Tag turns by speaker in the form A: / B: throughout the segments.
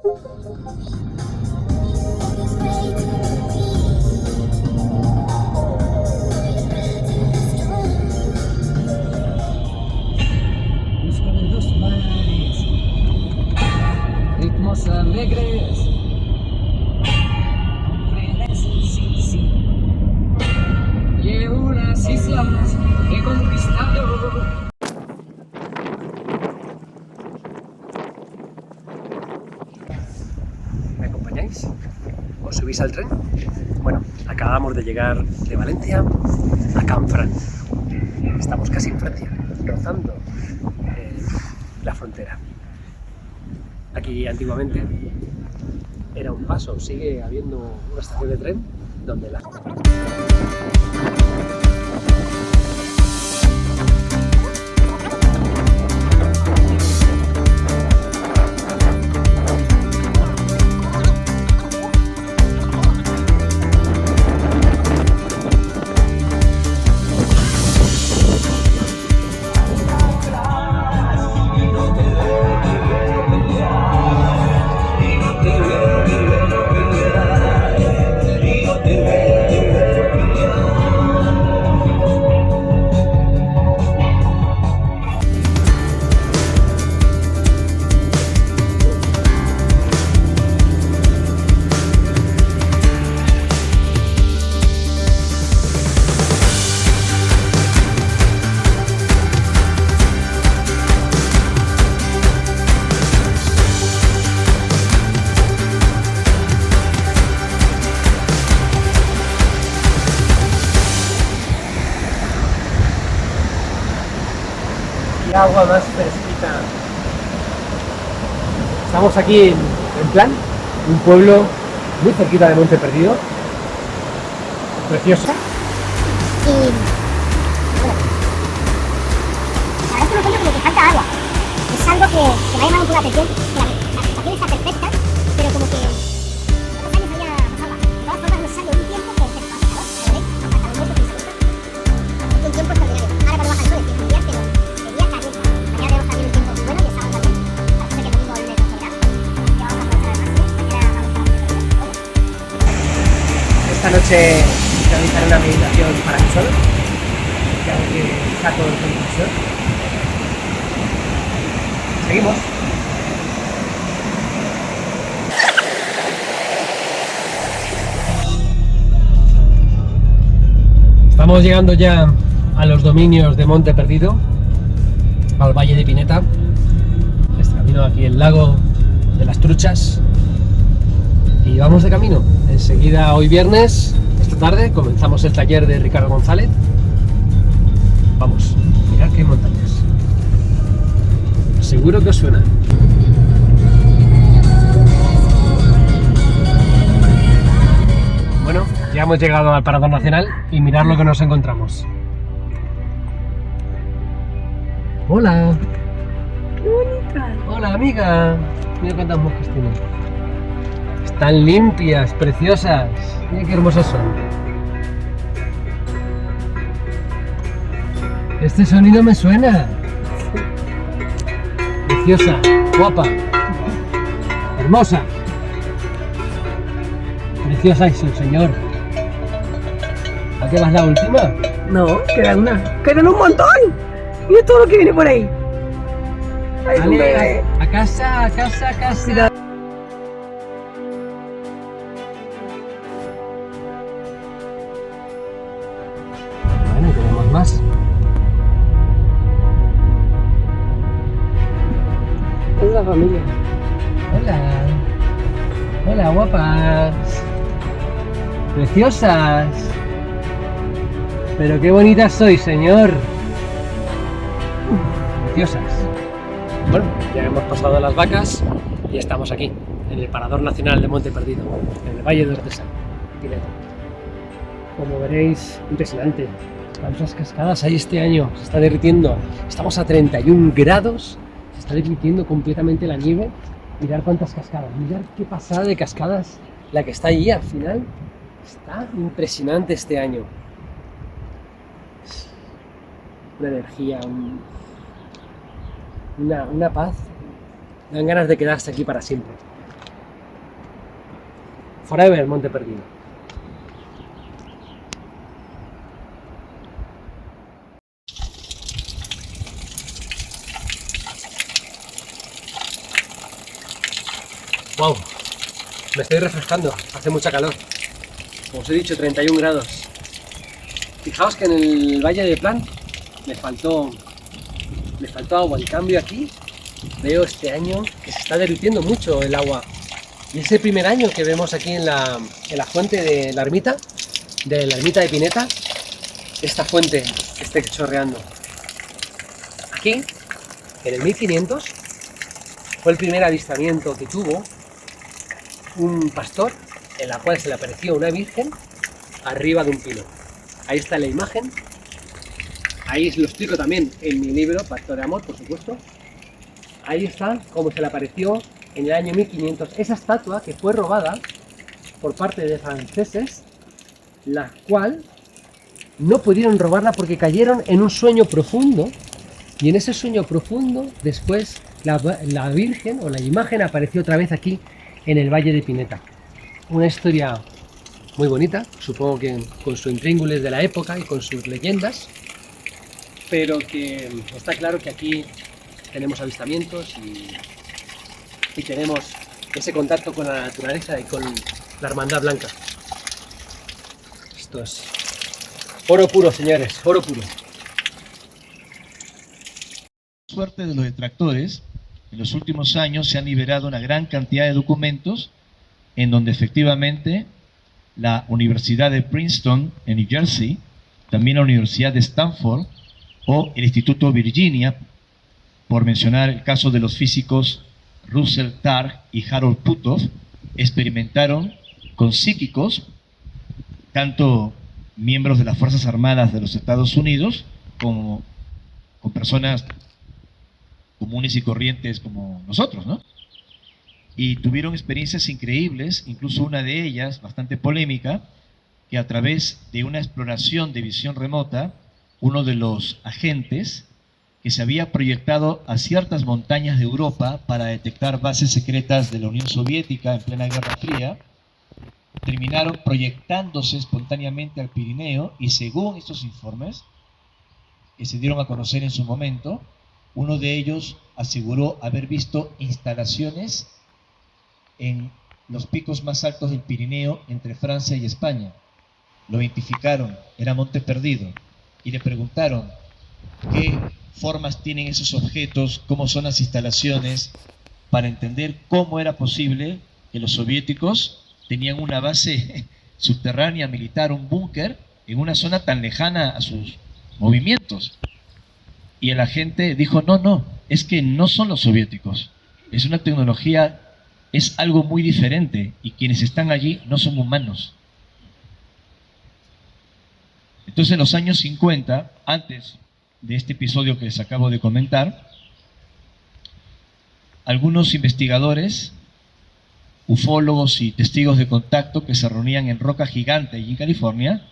A: Busco de dos mares, ritmos alegres, con frenesí, sí, sí. Y unas islas he conquistado. ¿Me acompañáis? ¿Os subís al tren? Bueno, acabamos de llegar de Valencia a Canfranc. Estamos casi en Francia, rozando la frontera. Aquí antiguamente era un paso, sigue habiendo una estación de tren donde la... Y agua más fresquita. Estamos aquí en Plan, un pueblo muy cerquita de Monte Perdido. Precioso.
B: Y bueno, la verdad es que me encuentro como que falta agua. Es algo que me ha llamado un poco la atención. La situación está perfecta, pero como que otros años había más agua. De todas formas, no es algo de un tiempo que hace más calor, ¿lo veis? Hasta los muertos que se gusta. Es un tiempo extraordinario. Ahora cuando baja el sol es un día, pero de día caliente. Mañana debemos también un tiempo muy bueno y el sábado también. Parece ser que el domingo el lunes no lloverá. Ya vamos a aprovechar al máximo. Mañana vamos a hacer.
A: Esta noche realizaré una meditación para mí solo, ya que saco el televisor. Seguimos. Estamos llegando ya a los dominios de Monte Perdido, al Valle de Pineta. Este camino aquí, el lago de las Truchas. Y vamos de camino. Enseguida, hoy viernes, esta tarde, comenzamos el taller de Ricardo González. Vamos, mirad qué montañas. Seguro que os suena. Bueno, ya hemos llegado al Parador Nacional y mirad lo que nos encontramos. Hola.
C: ¡Qué bonita!
A: Hola, amiga. Mira cuántas moscas tiene. Están limpias, preciosas. Mira qué hermosas son. Este sonido me suena. Preciosa, guapa, hermosa. Preciosa es el señor. ¿A qué vas la última?
C: No, quedan una. ¡Quedan un montón! Mira todo lo que viene por ahí. Ay, un bebé.
A: Vale, a casa, a casa, a casa.
C: Cuidado.
A: Bueno, tenemos más.
C: Es la familia.
A: Hola. Hola, guapas. Preciosas. Pero qué bonitas sois, señor. Preciosas. Bueno, ya hemos pasado las vacas y estamos aquí, en el Parador Nacional de Monte Perdido, en el Valle de Ordesa, Pineta. Como veréis, impresionante. ¿Cuántas cascadas hay este año? Se está derritiendo. Estamos a 31 grados. Se está derritiendo completamente la nieve. Mirad cuántas cascadas. Mirad qué pasada de cascadas la que está allí al final. Está impresionante este año. Una energía, una paz. Dan ganas de quedarse aquí para siempre. Forever Monte Perdido. Wow, me estoy refrescando, hace mucha calor. Como os he dicho, 31 grados. Fijaos que en el Valle de Plan me faltó agua. En cambio aquí veo este año que se está derritiendo mucho el agua. Y es el primer año que vemos aquí en la fuente de la ermita de Pineta, esta fuente que está chorreando. Aquí, en el 1500, fue el primer avistamiento que tuvo un pastor, en la cual se le apareció una virgen arriba de un pino. Ahí está la imagen. Ahí lo explico también en mi libro, Pacto de Amor, por supuesto. Ahí está cómo se le apareció en el año 1500 esa estatua que fue robada por parte de franceses, la cual no pudieron robarla porque cayeron en un sueño profundo, y en ese sueño profundo después la Virgen o la imagen apareció otra vez aquí en el Valle de Pineta. Una historia muy bonita, supongo que con sus intríngulis de la época y con sus leyendas, pero que está claro que aquí tenemos avistamientos y tenemos ese contacto con la naturaleza y con la hermandad blanca. Esto es oro puro, señores, oro puro.
D: Suerte de los detractores, en los últimos años se han liberado una gran cantidad de documentos en donde efectivamente la Universidad de Princeton en New Jersey, también la Universidad de Stanford o el Instituto Virginia, por mencionar el caso de los físicos Russell Targ y Harold Puthoff, experimentaron con psíquicos, tanto miembros de las Fuerzas Armadas de los Estados Unidos como con personas comunes y corrientes como nosotros, ¿no? Y tuvieron experiencias increíbles, incluso una de ellas, bastante polémica, que a través de una exploración de visión remota, uno de los agentes que se había proyectado a ciertas montañas de Europa para detectar bases secretas de la Unión Soviética en plena Guerra Fría, terminaron proyectándose espontáneamente al Pirineo, y según estos informes que se dieron a conocer en su momento, uno de ellos aseguró haber visto instalaciones en los picos más altos del Pirineo entre Francia y España. Lo identificaron, era Monte Perdido, y le preguntaron qué formas tienen esos objetos, cómo son las instalaciones, para entender cómo era posible que los soviéticos tenían una base subterránea militar, un búnker, en una zona tan lejana a sus movimientos. Y el agente dijo, no, es que no son los soviéticos, es una tecnología, es algo muy diferente, y quienes están allí no son humanos. Entonces en los años 50, antes de este episodio que les acabo de comentar, algunos investigadores, ufólogos y testigos de contacto que se reunían en Roca Gigante y en California,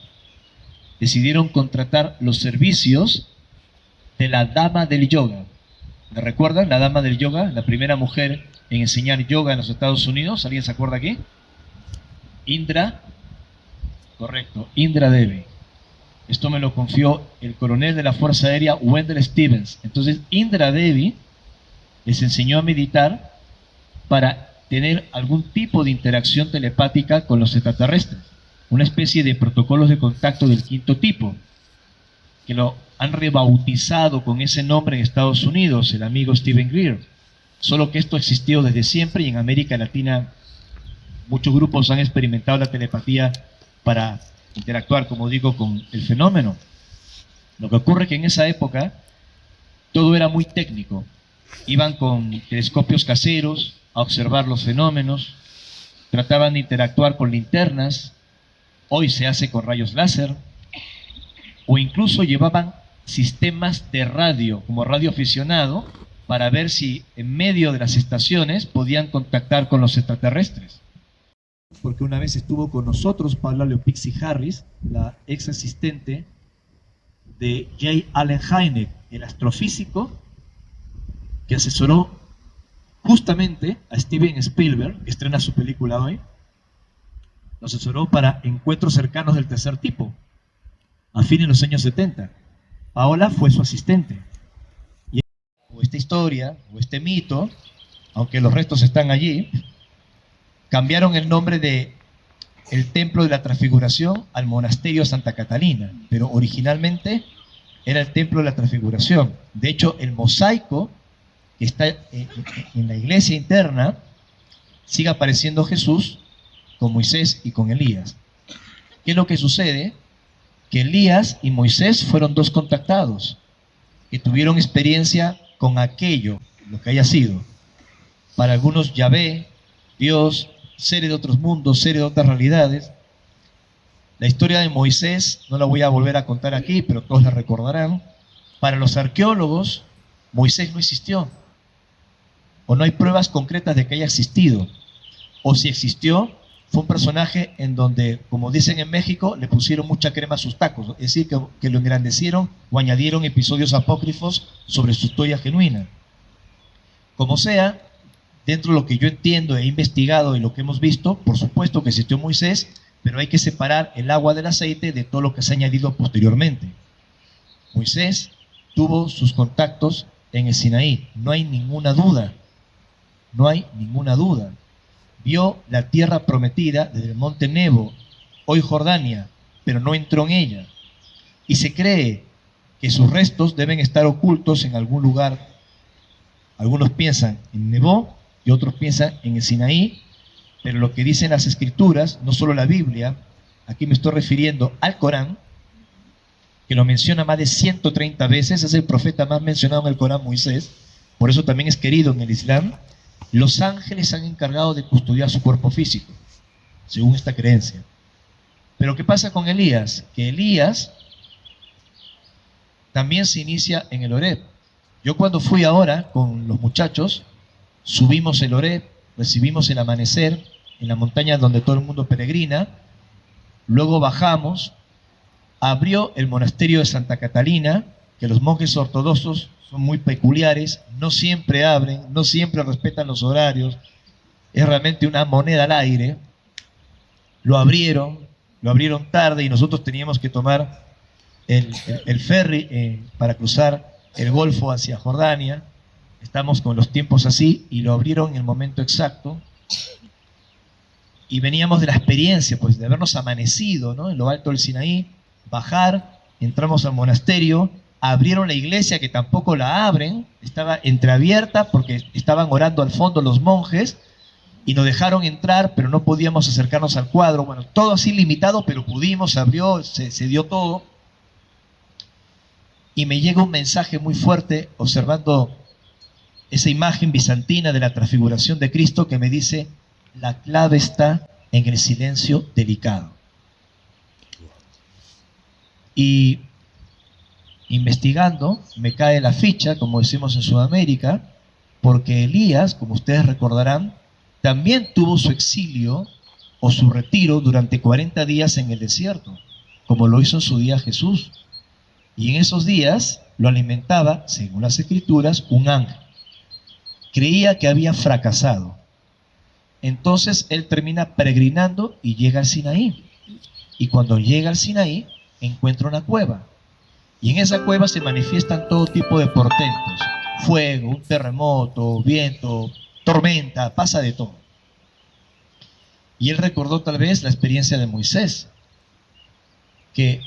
D: decidieron contratar los servicios de la Dama del Yoga. ¿Me recuerdan? La Dama del Yoga, la primera mujer en enseñar yoga en los Estados Unidos. ¿Alguien se acuerda aquí? Indra, correcto, Indra Devi. Esto me lo confió el coronel de la Fuerza Aérea, Wendell Stevens. Entonces, Indra Devi les enseñó a meditar para tener algún tipo de interacción telepática con los extraterrestres. Una especie de protocolos de contacto del quinto tipo, que lo han rebautizado con ese nombre en Estados Unidos, el amigo Stephen Greer. Solo que esto ha existido desde siempre, y en América Latina muchos grupos han experimentado la telepatía para interactuar, como digo, con el fenómeno. Lo que ocurre es que en esa época todo era muy técnico. Iban con telescopios caseros a observar los fenómenos, trataban de interactuar con linternas, hoy se hace con rayos láser, o incluso llevaban sistemas de radio, como radioaficionado, para ver si en medio de las estaciones podían contactar con los extraterrestres. Porque una vez estuvo con nosotros Paula Leopixi Harris, la ex asistente de J. Allen Hynek, el astrofísico que asesoró justamente a Steven Spielberg, que estrena su película hoy, lo asesoró para encuentros cercanos del tercer tipo, a fines de los años 70. Paola fue su asistente. Y esta historia, o este mito, aunque los restos están allí, cambiaron el nombre de el Templo de la Transfiguración al Monasterio Santa Catalina, pero originalmente era el Templo de la Transfiguración. De hecho, el mosaico que está en la iglesia interna, sigue apareciendo Jesús con Moisés y con Elías. ¿Qué es lo que sucede? Que Elías y Moisés fueron dos contactados que tuvieron experiencia con aquello, lo que haya sido. Para algunos Yahvé, Dios, seres de otros mundos, seres de otras realidades. La historia de Moisés no la voy a volver a contar aquí, pero todos la recordarán. Para los arqueólogos, Moisés no existió, o no hay pruebas concretas de que haya existido, o si existió, fue un personaje en donde, como dicen en México, le pusieron mucha crema a sus tacos, es decir, que lo engrandecieron o añadieron episodios apócrifos sobre su historia genuina. Como sea, dentro de lo que yo entiendo, he investigado y lo que hemos visto, por supuesto que existió Moisés, pero hay que separar el agua del aceite de todo lo que se ha añadido posteriormente. Moisés tuvo sus contactos en el Sinaí, no hay ninguna duda, no hay ninguna duda. Vio la tierra prometida desde el monte Nebo, hoy Jordania, pero no entró en ella. Y se cree que sus restos deben estar ocultos en algún lugar. Algunos piensan en Nebo y otros piensan en el Sinaí, pero lo que dicen las escrituras, no solo la Biblia, aquí me estoy refiriendo al Corán, que lo menciona más de 130 veces, es el profeta más mencionado en el Corán, Moisés, por eso también es querido en el Islam. Los ángeles se han encargado de custodiar su cuerpo físico, según esta creencia. Pero ¿qué pasa con Elías? Que Elías también se inicia en el Horeb. Yo cuando fui ahora con los muchachos, subimos el Horeb, recibimos el amanecer en la montaña donde todo el mundo peregrina, luego bajamos, abrió el monasterio de Santa Catalina, que los monjes ortodoxos son muy peculiares, no siempre abren, no siempre respetan los horarios, es realmente una moneda al aire. Lo abrieron tarde y nosotros teníamos que tomar el ferry para cruzar el Golfo hacia Jordania. Estamos con los tiempos así y lo abrieron en el momento exacto. Y veníamos de la experiencia, pues, de habernos amanecido, ¿no?, en lo alto del Sinaí, bajar, entramos al monasterio, abrieron la iglesia, que tampoco la abren, estaba entreabierta porque estaban orando al fondo los monjes, y nos dejaron entrar, pero no podíamos acercarnos al cuadro. Bueno, todo así limitado, pero pudimos, se abrió, se dio todo. Y me llega un mensaje muy fuerte, observando esa imagen bizantina de la transfiguración de Cristo, que me dice: la clave está en el silencio delicado. Y investigando, me cae la ficha, como decimos en Sudamérica, porque Elías, como ustedes recordarán, también tuvo su exilio o su retiro durante 40 días en el desierto, como lo hizo en su día Jesús. Y en esos días lo alimentaba, según las Escrituras, un ángel. Creía que había fracasado. Entonces él termina peregrinando y llega al Sinaí. Y cuando llega al Sinaí, encuentra una cueva. Y en esa cueva se manifiestan todo tipo de portentos: fuego, un terremoto, viento, tormenta, pasa de todo. Y él recordó tal vez la experiencia de Moisés, que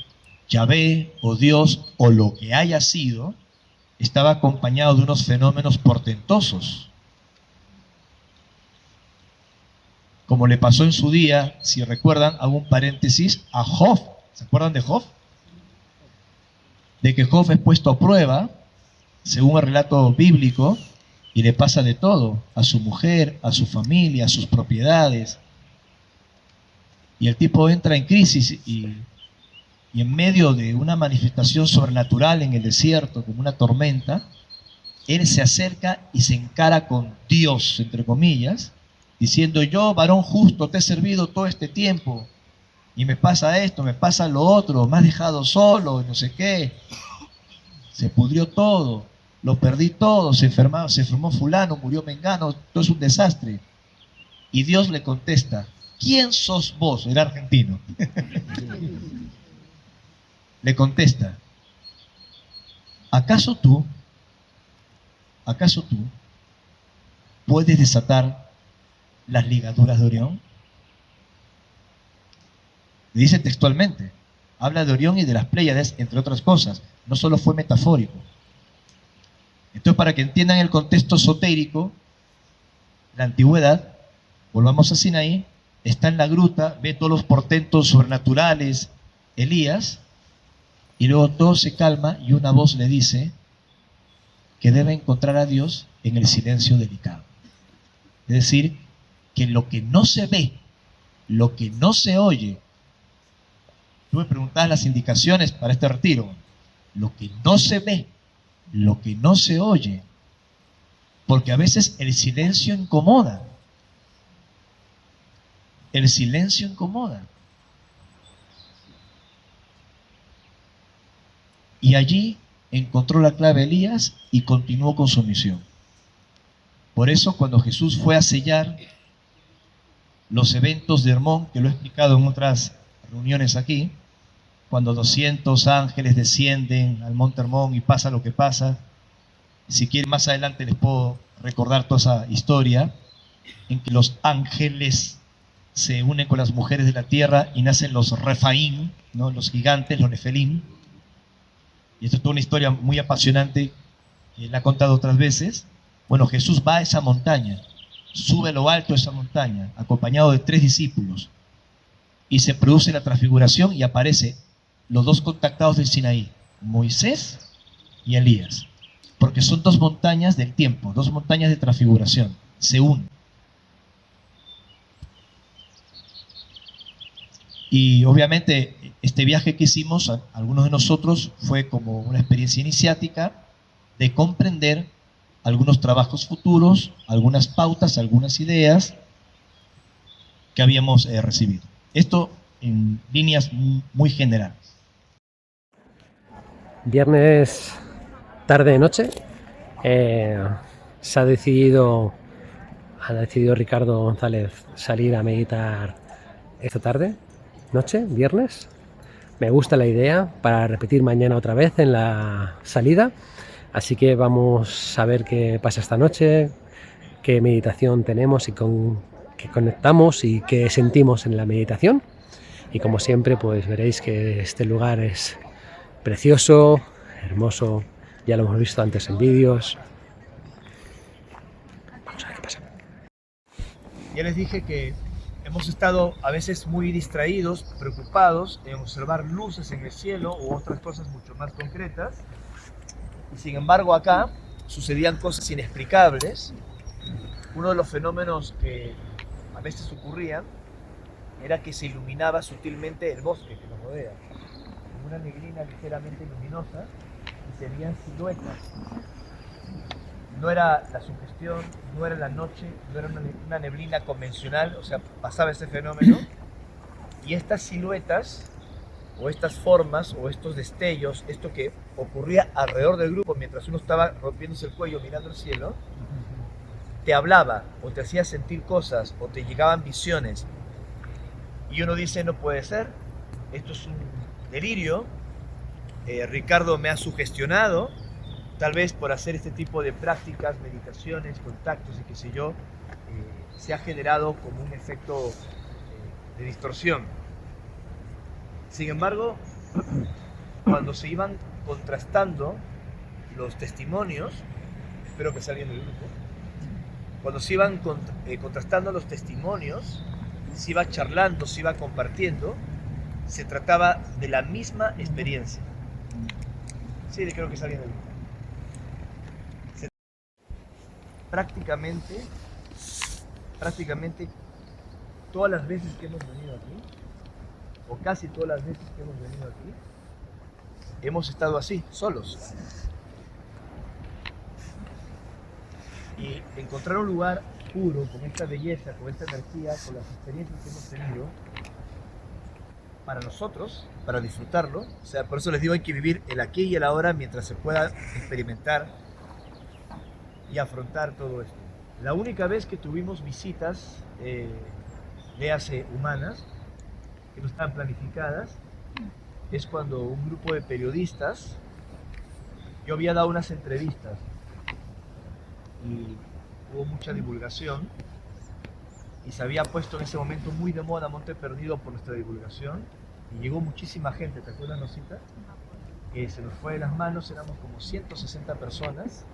D: Yahvé o Dios o lo que haya sido estaba acompañado de unos fenómenos portentosos, como le pasó en su día, si recuerdan, hago un paréntesis, a Job. ¿Se acuerdan de Job? De que Job es puesto a prueba, según el relato bíblico, y le pasa de todo, a su mujer, a su familia, a sus propiedades. Y el tipo entra en crisis y en medio de una manifestación sobrenatural en el desierto, como una tormenta, él se acerca y se encara con Dios, entre comillas, diciendo: yo, varón justo, te he servido todo este tiempo, y me pasa esto, me pasa lo otro, me has dejado solo, no sé qué. Se pudrió todo, lo perdí todo, se enfermó fulano, murió mengano, todo es un desastre. Y Dios le contesta: ¿quién sos vos? Era argentino. Le contesta, ¿acaso tú puedes desatar las ligaduras de Orión? Le dice textualmente, habla de Orión y de las Pléyades, entre otras cosas, no solo fue metafórico. Entonces, para que entiendan el contexto esotérico, la antigüedad, volvamos a Sinaí, está en la gruta, ve todos los portentos sobrenaturales, Elías, y luego todo se calma y una voz le dice que debe encontrar a Dios en el silencio delicado. Es decir, que lo que no se ve, lo que no se oye, tú me preguntabas las indicaciones para este retiro, lo que no se ve, lo que no se oye, porque a veces el silencio incomoda. El silencio incomoda. Y allí encontró la clave Elías y continuó con su misión. Por eso cuando Jesús fue a sellar los eventos de Hermón, que lo he explicado en otras reuniones aquí, cuando 200 ángeles descienden al monte Hermón y pasa lo que pasa, si quieren más adelante les puedo recordar toda esa historia, en que los ángeles se unen con las mujeres de la tierra y nacen los Refaín, ¿no? Los gigantes, los Nefelín. Y esto es toda una historia muy apasionante que la he contado otras veces. Bueno, Jesús va a esa montaña, sube a lo alto de esa montaña, acompañado de 3 discípulos, y se produce la transfiguración y aparece los 2 contactados del Sinaí, Moisés y Elías, porque son 2 montañas del tiempo, 2 montañas de transfiguración, se unen. Y obviamente este viaje que hicimos, algunos de nosotros, fue como una experiencia iniciática de comprender algunos trabajos futuros, algunas pautas, algunas ideas que habíamos recibido. Esto en líneas muy generales.
A: Viernes tarde noche, ha decidido Ricardo González salir a meditar esta tarde, noche, viernes. Me gusta la idea para repetir mañana otra vez en la salida, así que vamos a ver qué pasa esta noche, qué meditación tenemos y con qué conectamos y qué sentimos en la meditación. Y como siempre, pues veréis que este lugar es precioso, hermoso, ya lo hemos visto antes en vídeos. Vamos a ver qué pasa.
E: Ya les dije que hemos estado a veces muy distraídos, preocupados en observar luces en el cielo u otras cosas mucho más concretas. Y sin embargo acá sucedían cosas inexplicables. Uno de los fenómenos que a veces ocurrían era que se iluminaba sutilmente el bosque que nos rodea, con una neblina ligeramente luminosa, y se veían siluetas. No era la sugestión, no era la noche, no era una neblina convencional, o sea, pasaba ese fenómeno, y estas siluetas, o estas formas, o estos destellos, esto que ocurría alrededor del grupo mientras uno estaba rompiéndose el cuello mirando el cielo, te hablaba, o te hacía sentir cosas, o te llegaban visiones, y uno dice, no puede ser, esto es un delirio, Ricardo me ha sugestionado, tal vez por hacer este tipo de prácticas, meditaciones, contactos y qué sé yo, se ha generado como un efecto de distorsión. Sin embargo, cuando se iban contrastando los testimonios, espero que salgan del grupo, cuando se iban contrastando los testimonios, se iba charlando, se iba compartiendo, se trataba de la misma experiencia. Sí, creo que salgan del grupo. Prácticamente todas las veces que hemos venido aquí, o casi todas las veces que hemos venido aquí, hemos estado así, solos. Y encontrar un lugar puro, con esta belleza, con esta energía, con las experiencias que hemos tenido, para nosotros, para disfrutarlo, o sea, por eso les digo, hay que vivir el aquí y el ahora mientras se pueda experimentar y afrontar todo esto. La única vez que tuvimos visitas léase humanas, que no estaban planificadas, es cuando un grupo de periodistas, yo había dado unas entrevistas y hubo mucha divulgación y se había puesto en ese momento muy de moda Monte Perdido por nuestra divulgación y llegó muchísima gente, ¿te acuerdas, Rosita? Que se nos fue de las manos, éramos como 160 personas,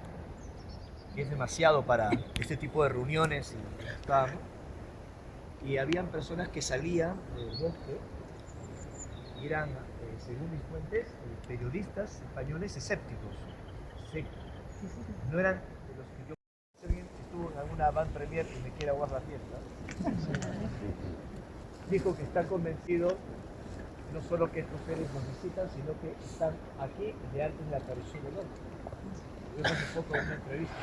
E: que es demasiado para este tipo de reuniones y habían personas que salían del bosque y eran, según mis fuentes, periodistas españoles escépticos, no eran de los que yo, si alguien estuvo en alguna van premier y me quiere aguar la fiesta, dijo que está convencido no solo que estos seres nos visitan, sino que están aquí desde antes de la aparición del hombre. Eso es un poco de una entrevista.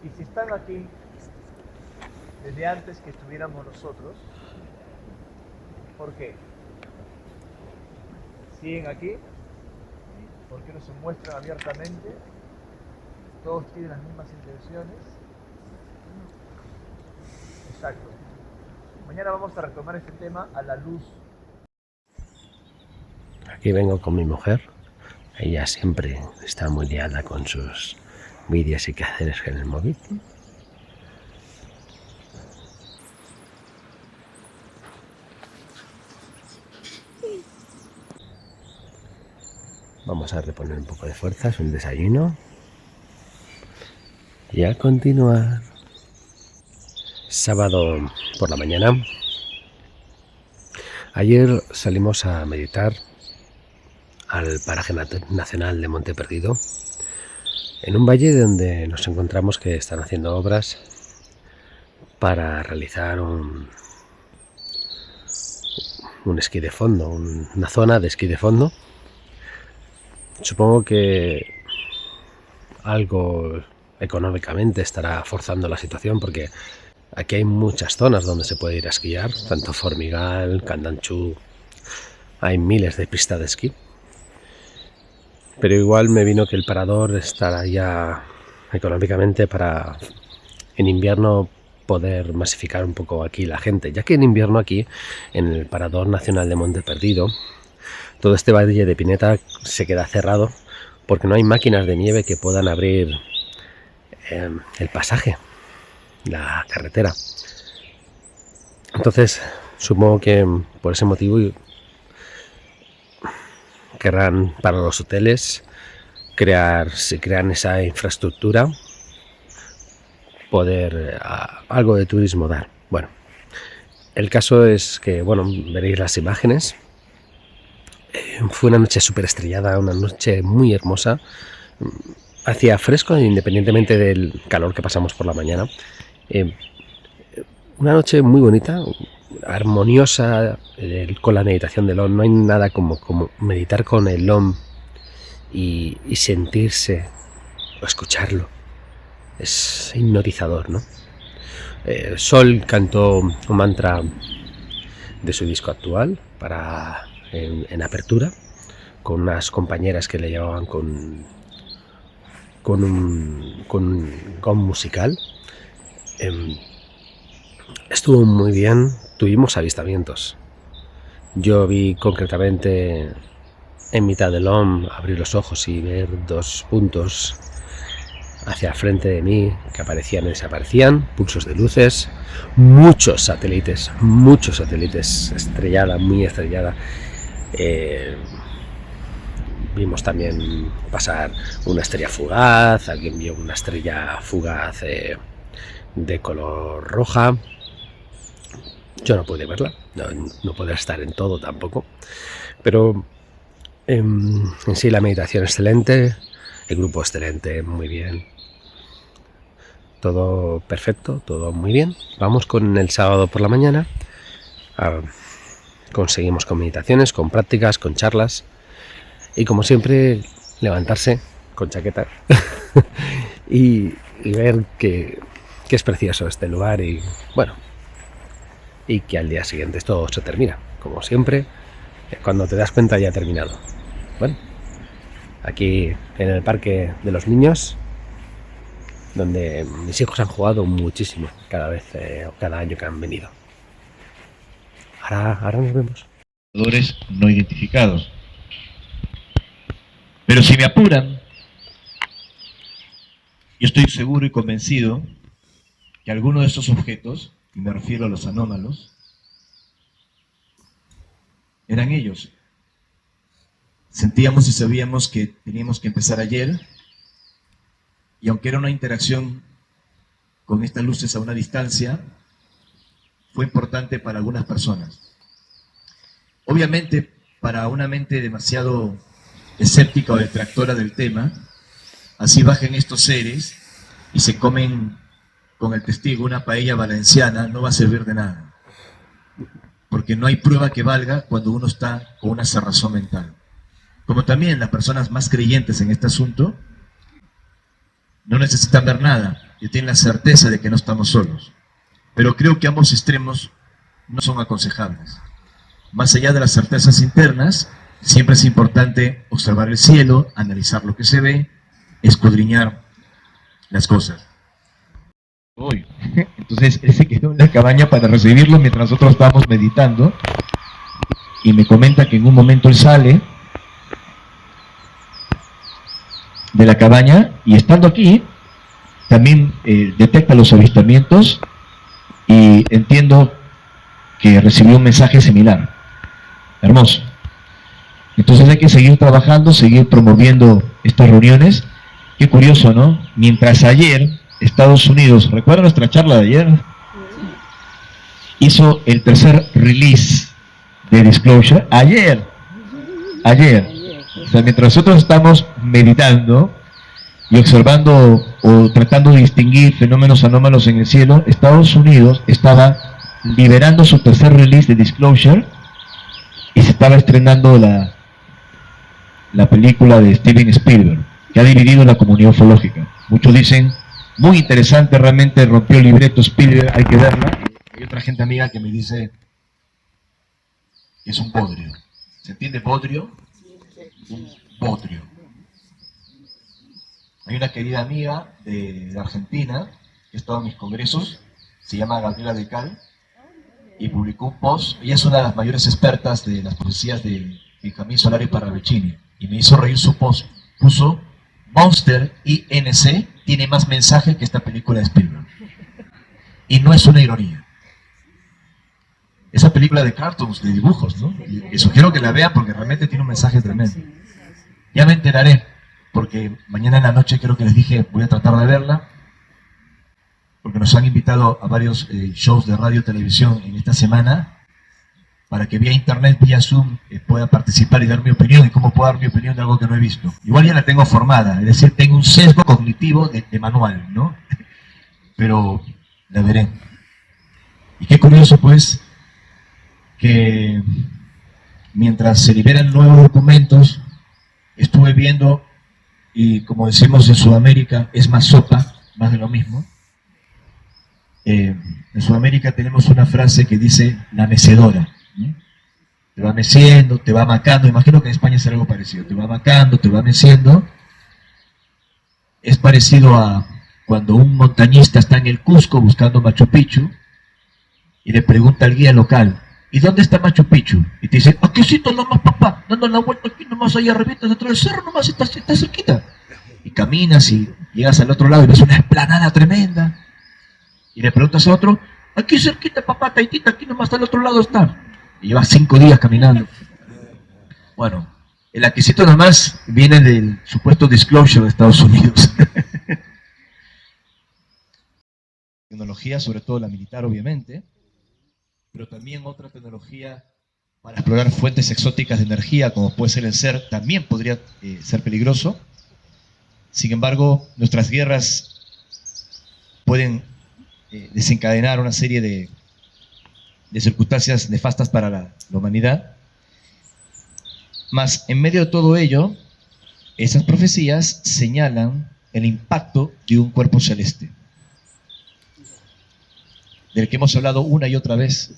E: Y si están aquí desde antes que estuviéramos nosotros, ¿por qué? ¿Siguen aquí? ¿Por qué no se muestran abiertamente? ¿Todos tienen las mismas intenciones? Exacto. Mañana vamos a retomar este tema a la luz.
A: Aquí vengo con mi mujer. Ella siempre está muy liada con sus vídeos y quehaceres en el móvil. Vamos a reponer un poco de fuerzas, un desayuno. Y a continuar. Sábado por la mañana. Ayer salimos a meditar al paraje nacional de Monte Perdido, en un valle donde nos encontramos que están haciendo obras para realizar un esquí de fondo, una zona de esquí de fondo. Supongo que algo económicamente estará forzando la situación, porque aquí hay muchas zonas donde se puede ir a esquiar, tanto Formigal, Candanchú, hay miles de pistas de esquí. Pero igual me vino que el parador estará ya económicamente para en invierno poder masificar un poco aquí la gente, ya que en invierno aquí, en el Parador Nacional de Monte Perdido, todo este valle de Pineta se queda cerrado porque no hay máquinas de nieve que puedan abrir el pasaje, la carretera. Entonces supongo que por ese motivo querrán para los hoteles si crean esa infraestructura, poder algo de turismo dar. Bueno, el caso es que, bueno, veréis las imágenes. Fue una noche súper estrellada, una noche muy hermosa. Hacía fresco independientemente del calor que pasamos por la mañana. Una noche muy bonita, armoniosa, con la meditación del OM. No hay nada como meditar con el OM y sentirse o escucharlo. Es hipnotizador, ¿no? Sol cantó un mantra de su disco actual en apertura, con unas compañeras que le llevaban con un gong musical. Estuvo muy bien, tuvimos avistamientos. Yo vi concretamente en mitad del OM abrir los ojos y ver dos puntos hacia el frente de mí que aparecían y desaparecían, pulsos de luces, muchos satélites, estrellada, muy estrellada. Vimos también pasar una estrella fugaz, alguien vio una estrella fugaz de color roja. Yo no pude verla, no pude estar en todo tampoco, pero en sí la meditación excelente, el grupo excelente, muy bien, todo perfecto, todo muy bien. Vamos con el sábado por la mañana, conseguimos con meditaciones, con prácticas, con charlas y, como siempre, levantarse con chaqueta y ver que es precioso este lugar. Y bueno, y que al día siguiente esto se termina. Como siempre, cuando te das cuenta ya ha terminado. Bueno, aquí en el Parque de los Niños, donde mis hijos han jugado muchísimo cada vez o cada año que han venido. Ahora nos vemos.
D: No identificados. Pero si me apuran, yo estoy seguro y convencido que alguno de estos objetos, y me refiero a los anómalos, eran ellos. Sentíamos y sabíamos que teníamos que empezar ayer, y aunque era una interacción con estas luces a una distancia, fue importante para algunas personas. Obviamente, para una mente demasiado escéptica o detractora del tema, así bajen estos seres y se comen con el testigo una paella valenciana, no va a servir de nada. Porque no hay prueba que valga cuando uno está con una cerrazón mental. Como también las personas más creyentes en este asunto no necesitan ver nada y tienen la certeza de que no estamos solos. Pero creo que ambos extremos no son aconsejables. Más allá de las certezas internas, siempre es importante observar el cielo, analizar lo que se ve, escudriñar las cosas. Entonces él se quedó en la cabaña para recibirlo mientras nosotros estábamos meditando, y me comenta que en un momento él sale de la cabaña y estando aquí también detecta los avistamientos, y entiendo que recibió un mensaje similar. Hermoso. Entonces hay que seguir trabajando, seguir promoviendo estas reuniones. Qué curioso, ¿no? Mientras ayer Estados Unidos, ¿recuerdan nuestra charla de ayer? Hizo el tercer release de Disclosure. Ayer. O sea, mientras nosotros estamos meditando y observando o tratando de distinguir fenómenos anómalos en el cielo, Estados Unidos estaba liberando su tercer release de Disclosure y se estaba estrenando la película de Steven Spielberg, que ha dividido la comunidad ufológica. Muchos dicen, muy interesante, realmente rompió el libreto Spielberg, hay que verla. Hay otra gente amiga que me dice que es un bodrio. ¿Se entiende bodrio? Un bodrio. Hay una querida amiga de Argentina que ha estado en mis congresos, se llama Gabriela Decal, y publicó un post. Ella es una de las mayores expertas de las profecías de Benjamín Solari Parravicini, y me hizo reír su post. Puso: Monster INC tiene más mensaje que esta película de Spielberg. Y no es una ironía. Esa película de cartoons, de dibujos, ¿no? Y sugiero que la vean porque realmente tiene un mensaje tremendo. Ya me enteraré, porque mañana en la noche, creo que les dije, voy a tratar de verla, porque nos han invitado a varios shows de radio y televisión en esta semana, para que vía internet, vía Zoom, pueda participar y dar mi opinión. ¿Y cómo puedo dar mi opinión de algo que no he visto? Igual ya la tengo formada, es decir, tengo un sesgo cognitivo de manual, ¿no? Pero la veré. Y qué curioso, pues, que mientras se liberan nuevos documentos, estuve viendo, y como decimos en Sudamérica, es más sopa, más de lo mismo. En Sudamérica tenemos una frase que dice la mecedora. Te va meciendo, te va macando. Imagino que en España será algo parecido. Te va macando, te va meciendo. Es parecido a cuando un montañista está en el Cusco buscando Machu Picchu y le pregunta al guía local: ¿y dónde está Machu Picchu? Y te dice: aquícito nomás, papá, dando la vuelta aquí nomás, allá arriba, dentro del cerro nomás, está cerquita. Y caminas y llegas al otro lado y ves una esplanada tremenda. Y le preguntas a otro: aquí cerquita, papá, taitita, aquí nomás al otro lado está. Y llevas 5 días caminando. Bueno, el aquícito nomás viene del supuesto disclosure de Estados Unidos. Tecnología, sobre todo la militar, obviamente, pero también otra tecnología para explorar fuentes exóticas de energía, como puede ser el SER, también podría ser peligroso. Sin embargo, nuestras guerras pueden desencadenar una serie de circunstancias nefastas para la humanidad. Mas en medio de todo ello, esas profecías señalan el impacto de un cuerpo celeste. del que hemos hablado una y otra vez.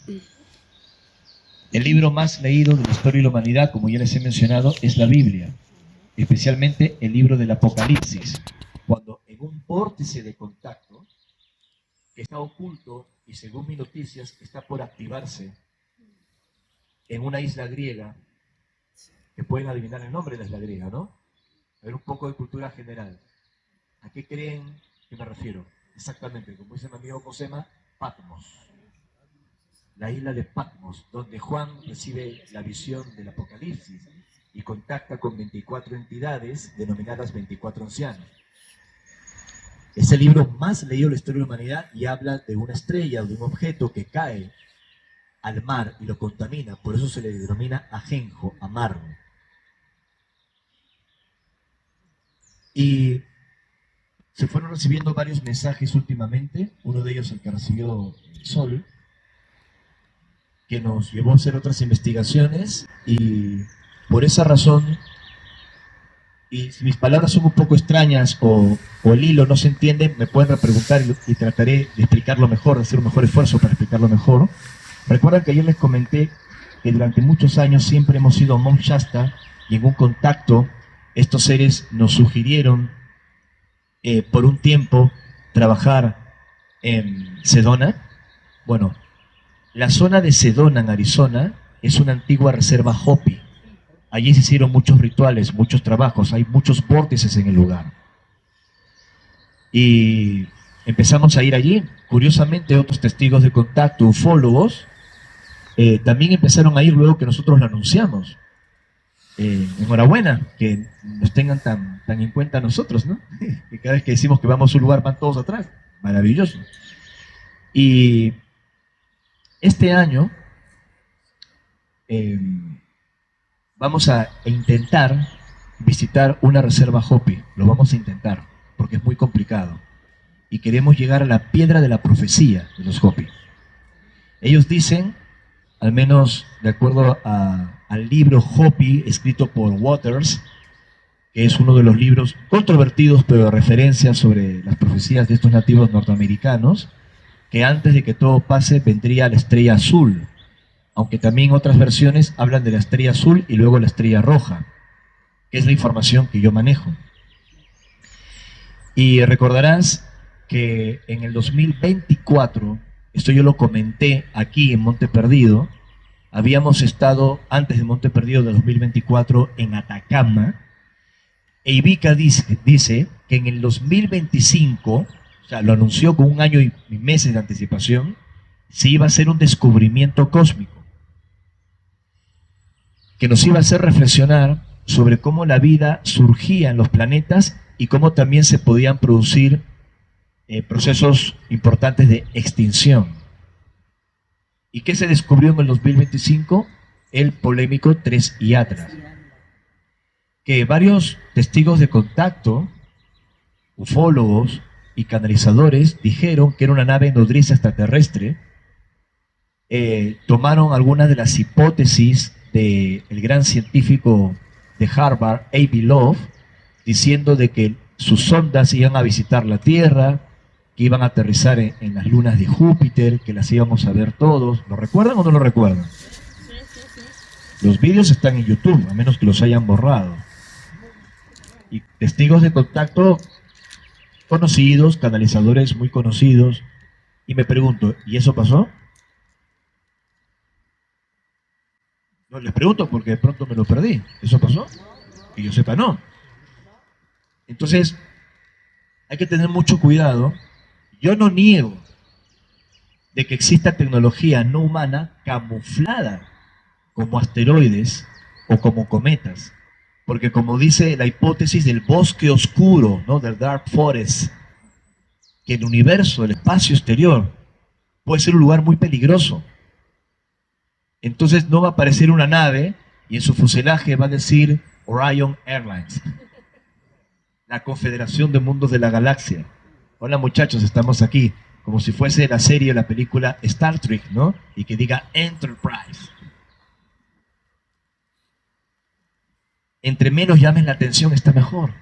D: El libro más leído de la historia de la humanidad, como ya les he mencionado, es la Biblia, especialmente el libro del Apocalipsis, cuando en un vórtice de contacto que está oculto y según mis noticias está por activarse en una isla griega, que pueden adivinar el nombre de la isla griega, ¿no? A ver un poco de cultura general. ¿A qué creen que me refiero? Exactamente, como dice mi amigo Josema, Patmos. La isla de Patmos, donde Juan recibe la visión del Apocalipsis y contacta con 24 entidades denominadas 24 ancianos. Es el libro más leído de la historia de la humanidad y habla de una estrella o de un objeto que cae al mar y lo contamina, por eso se le denomina ajenjo, amargo. Y se fueron recibiendo varios mensajes últimamente, uno de ellos el que recibió Sol, que nos llevó a hacer otras investigaciones y por esa razón, y si mis palabras son un poco extrañas o el hilo no se entiende, me pueden repreguntar y trataré de explicarlo mejor, de hacer un mejor esfuerzo para explicarlo mejor. Recuerdan que ayer les comenté que durante muchos años siempre hemos ido a Mount Shasta y en un contacto estos seres nos sugirieron por un tiempo trabajar en Sedona. Bueno, la zona de Sedona en Arizona es una antigua reserva Hopi. Allí se hicieron muchos rituales, muchos trabajos, hay muchos vórtices en el lugar. Y empezamos a ir allí. Curiosamente, otros testigos de contacto, ufólogos, también empezaron a ir luego que nosotros lo anunciamos. Enhorabuena, que nos tengan tan en cuenta a nosotros, ¿no? Que cada vez que decimos que vamos a un lugar van todos atrás. Maravilloso. Y este año vamos a intentar visitar una reserva Hopi. Lo vamos a intentar, porque es muy complicado. Y queremos llegar a la piedra de la profecía de los Hopi. Ellos dicen, al menos de acuerdo al libro Hopi, escrito por Waters, que es uno de los libros controvertidos, pero de referencia sobre las profecías de estos nativos norteamericanos, que antes de que todo pase vendría la estrella azul, aunque también otras versiones hablan de la estrella azul y luego la estrella roja, que es la información que yo manejo. Y recordarás que en el 2024, esto yo lo comenté aquí en Monte Perdido, habíamos estado antes de Monte Perdido de 2024 en Atacama, e Ivica dice que en el 2025, o sea, lo anunció con un año y meses de anticipación, se iba a hacer un descubrimiento cósmico que nos iba a hacer reflexionar sobre cómo la vida surgía en los planetas y cómo también se podían producir procesos importantes de extinción. ¿Y qué se descubrió en el 2025? El polémico 3I Atlas, que varios testigos de contacto, ufólogos y canalizadores dijeron que era una nave nodriza extraterrestre. Tomaron algunas de las hipótesis del gran científico de Harvard, A.B. Love, diciendo de que sus sondas iban a visitar la Tierra, que iban a aterrizar en las lunas de Júpiter, que las íbamos a ver todos. ¿Lo recuerdan o no lo recuerdan? Los vídeos están en YouTube, a menos que los hayan borrado. Y testigos de contacto conocidos, canalizadores muy conocidos. Y me pregunto, ¿y eso pasó? No les pregunto porque de pronto me lo perdí. ¿Eso pasó? Que yo sepa, no. Entonces, hay que tener mucho cuidado. Yo no niego de que exista tecnología no humana camuflada como asteroides o como cometas. Porque como dice la hipótesis del bosque oscuro, ¿no? Del Dark Forest, que el universo, el espacio exterior, puede ser un lugar muy peligroso. Entonces no va a aparecer una nave y en su fuselaje va a decir Orion Airlines, la Confederación de Mundos de la Galaxia. Hola muchachos, estamos aquí, como si fuese la serie o la película Star Trek, ¿no? Y que diga Enterprise. Entre menos llamen la atención está mejor.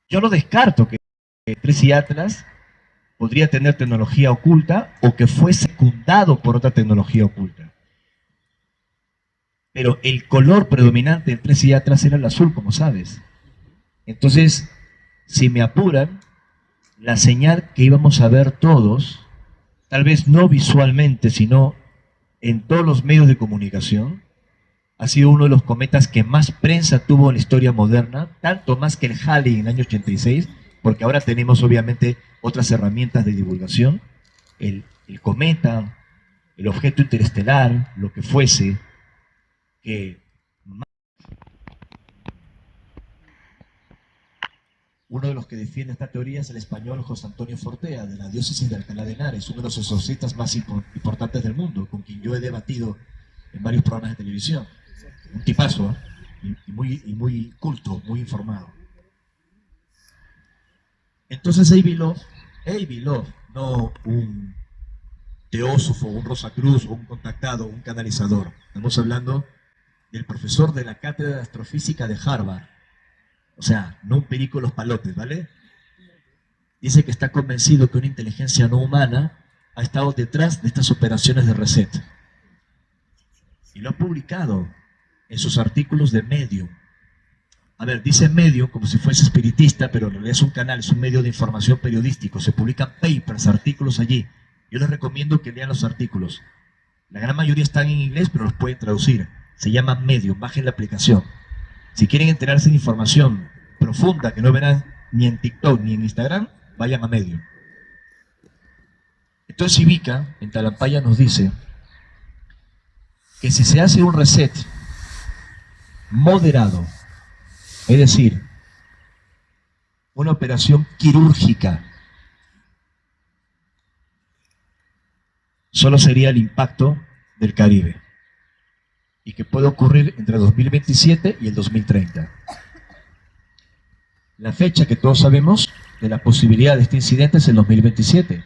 D: Yo no descarto que 3I Atlas podría tener tecnología oculta o que fue secundado por otra tecnología oculta. Pero el color predominante entre sí y atrás era el azul, como sabes. Entonces, si me apuran, la señal que íbamos a ver todos, tal vez no visualmente, sino en todos los medios de comunicación, ha sido uno de los cometas que más prensa tuvo en la historia moderna, tanto más que el Halley en el año 86, porque ahora tenemos obviamente otras herramientas de divulgación. El cometa, el objeto interestelar, lo que fuese, que uno de los que defiende esta teoría es el español José Antonio Fortea, de la diócesis de Alcalá de Henares, uno de los exorcistas más importantes del mundo, con quien yo he debatido en varios programas de televisión. Un tipazo, ¿eh? y muy culto, muy informado. Entonces A.B. Love, no un teósofo, un Rosacruz, un contactado, un canalizador. Estamos hablando del profesor de la cátedra de astrofísica de Harvard. O sea, no un perico de los palotes, ¿vale? Dice que está convencido que una inteligencia no humana ha estado detrás de estas operaciones de reset. Y lo ha publicado en sus artículos de Medium. A ver, dice Medium como si fuese espiritista, pero en realidad es un canal, es un medio de información periodístico. Se publican papers, artículos allí. Yo les recomiendo que lean los artículos. La gran mayoría están en inglés, pero los pueden traducir. Se llama Medium, bajen la aplicación. Si quieren enterarse de información profunda que no verán ni en TikTok ni en Instagram, vayan a Medium. Entonces Ivica, en Talampaya, nos dice que si se hace un reset moderado, es decir, una operación quirúrgica, solo sería el impacto del Caribe, y que puede ocurrir entre 2027 y el 2030. La fecha que todos sabemos de la posibilidad de este incidente es el 2027.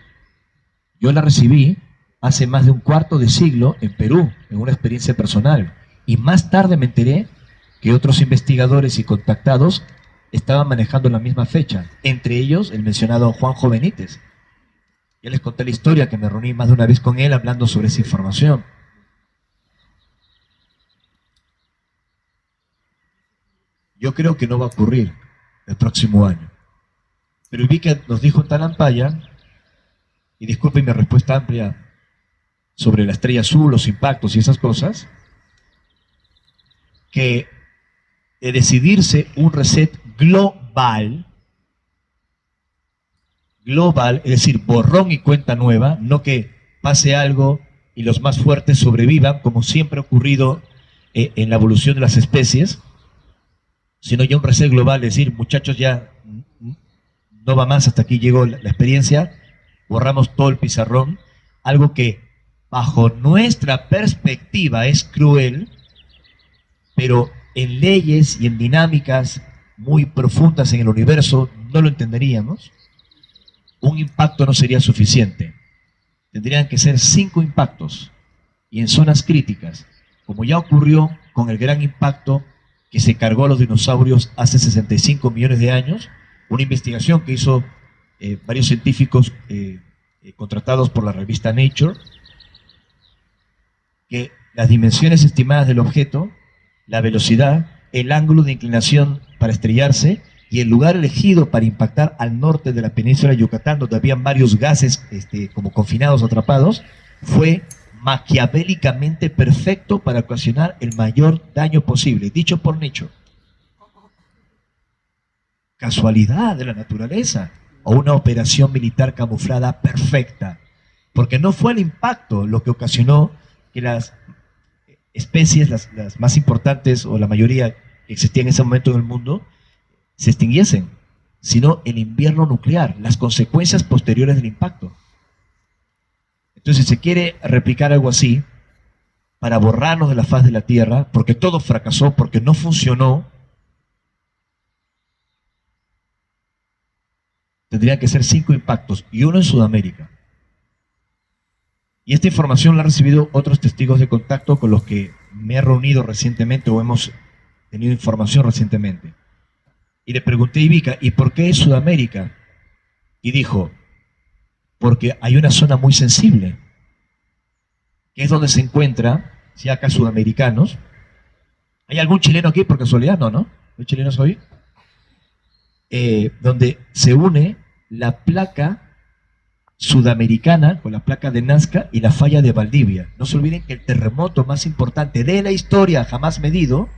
D: Yo la recibí hace más de un cuarto de siglo en Perú, en una experiencia personal, y más tarde me enteré que otros investigadores y contactados estaban manejando la misma fecha, entre ellos el mencionado Juanjo Benítez. Ya les conté la historia, que me reuní más de una vez con él hablando sobre esa información. Yo creo que no va a ocurrir el próximo año. Pero vi que nos dijo en Talampaya, y disculpen mi respuesta amplia sobre la estrella azul, los impactos y esas cosas, que de decidirse un reset global, es decir, borrón y cuenta nueva, no que pase algo y los más fuertes sobrevivan, como siempre ha ocurrido en la evolución de las especies, sino ya un reset global, es decir, muchachos, ya no va más, hasta aquí llegó la experiencia, borramos todo el pizarrón, algo que bajo nuestra perspectiva es cruel, pero en leyes y en dinámicas muy profundas en el universo no lo entenderíamos. Un impacto no sería suficiente. Tendrían que ser 5 impactos y en zonas críticas, como ya ocurrió con el gran impacto que se cargó a los dinosaurios hace 65 millones de años, una investigación que hizo varios científicos contratados por la revista Nature, que las dimensiones estimadas del objeto, la velocidad, el ángulo de inclinación para estrellarse y el lugar elegido para impactar al norte de la península de Yucatán, donde habían varios gases como confinados, atrapados, fue maquiavélicamente perfecto para ocasionar el mayor daño posible, dicho por Nature. Casualidad de la naturaleza o una operación militar camuflada perfecta, porque no fue el impacto lo que ocasionó que las especies, las más importantes o la mayoría que existían en ese momento en el mundo, se extinguiesen, sino el invierno nuclear, las consecuencias posteriores del impacto. Entonces, si se quiere replicar algo así, para borrarnos de la faz de la Tierra, porque todo fracasó, porque no funcionó, tendrían que ser 5 impactos, y uno en Sudamérica. Y esta información la han recibido otros testigos de contacto con los que me he reunido recientemente o hemos tenido información recientemente. Y le pregunté a Ivica, ¿y por qué es Sudamérica? Y dijo, porque hay una zona muy sensible, que es donde se encuentra, si acá sudamericanos. ¿Hay algún chileno aquí por casualidad? No, ¿no? ¿Hay chilenos hoy? Donde se une la placa sudamericana con la placa de Nazca y la falla de Valdivia. No se olviden que el terremoto más importante de la historia jamás medido,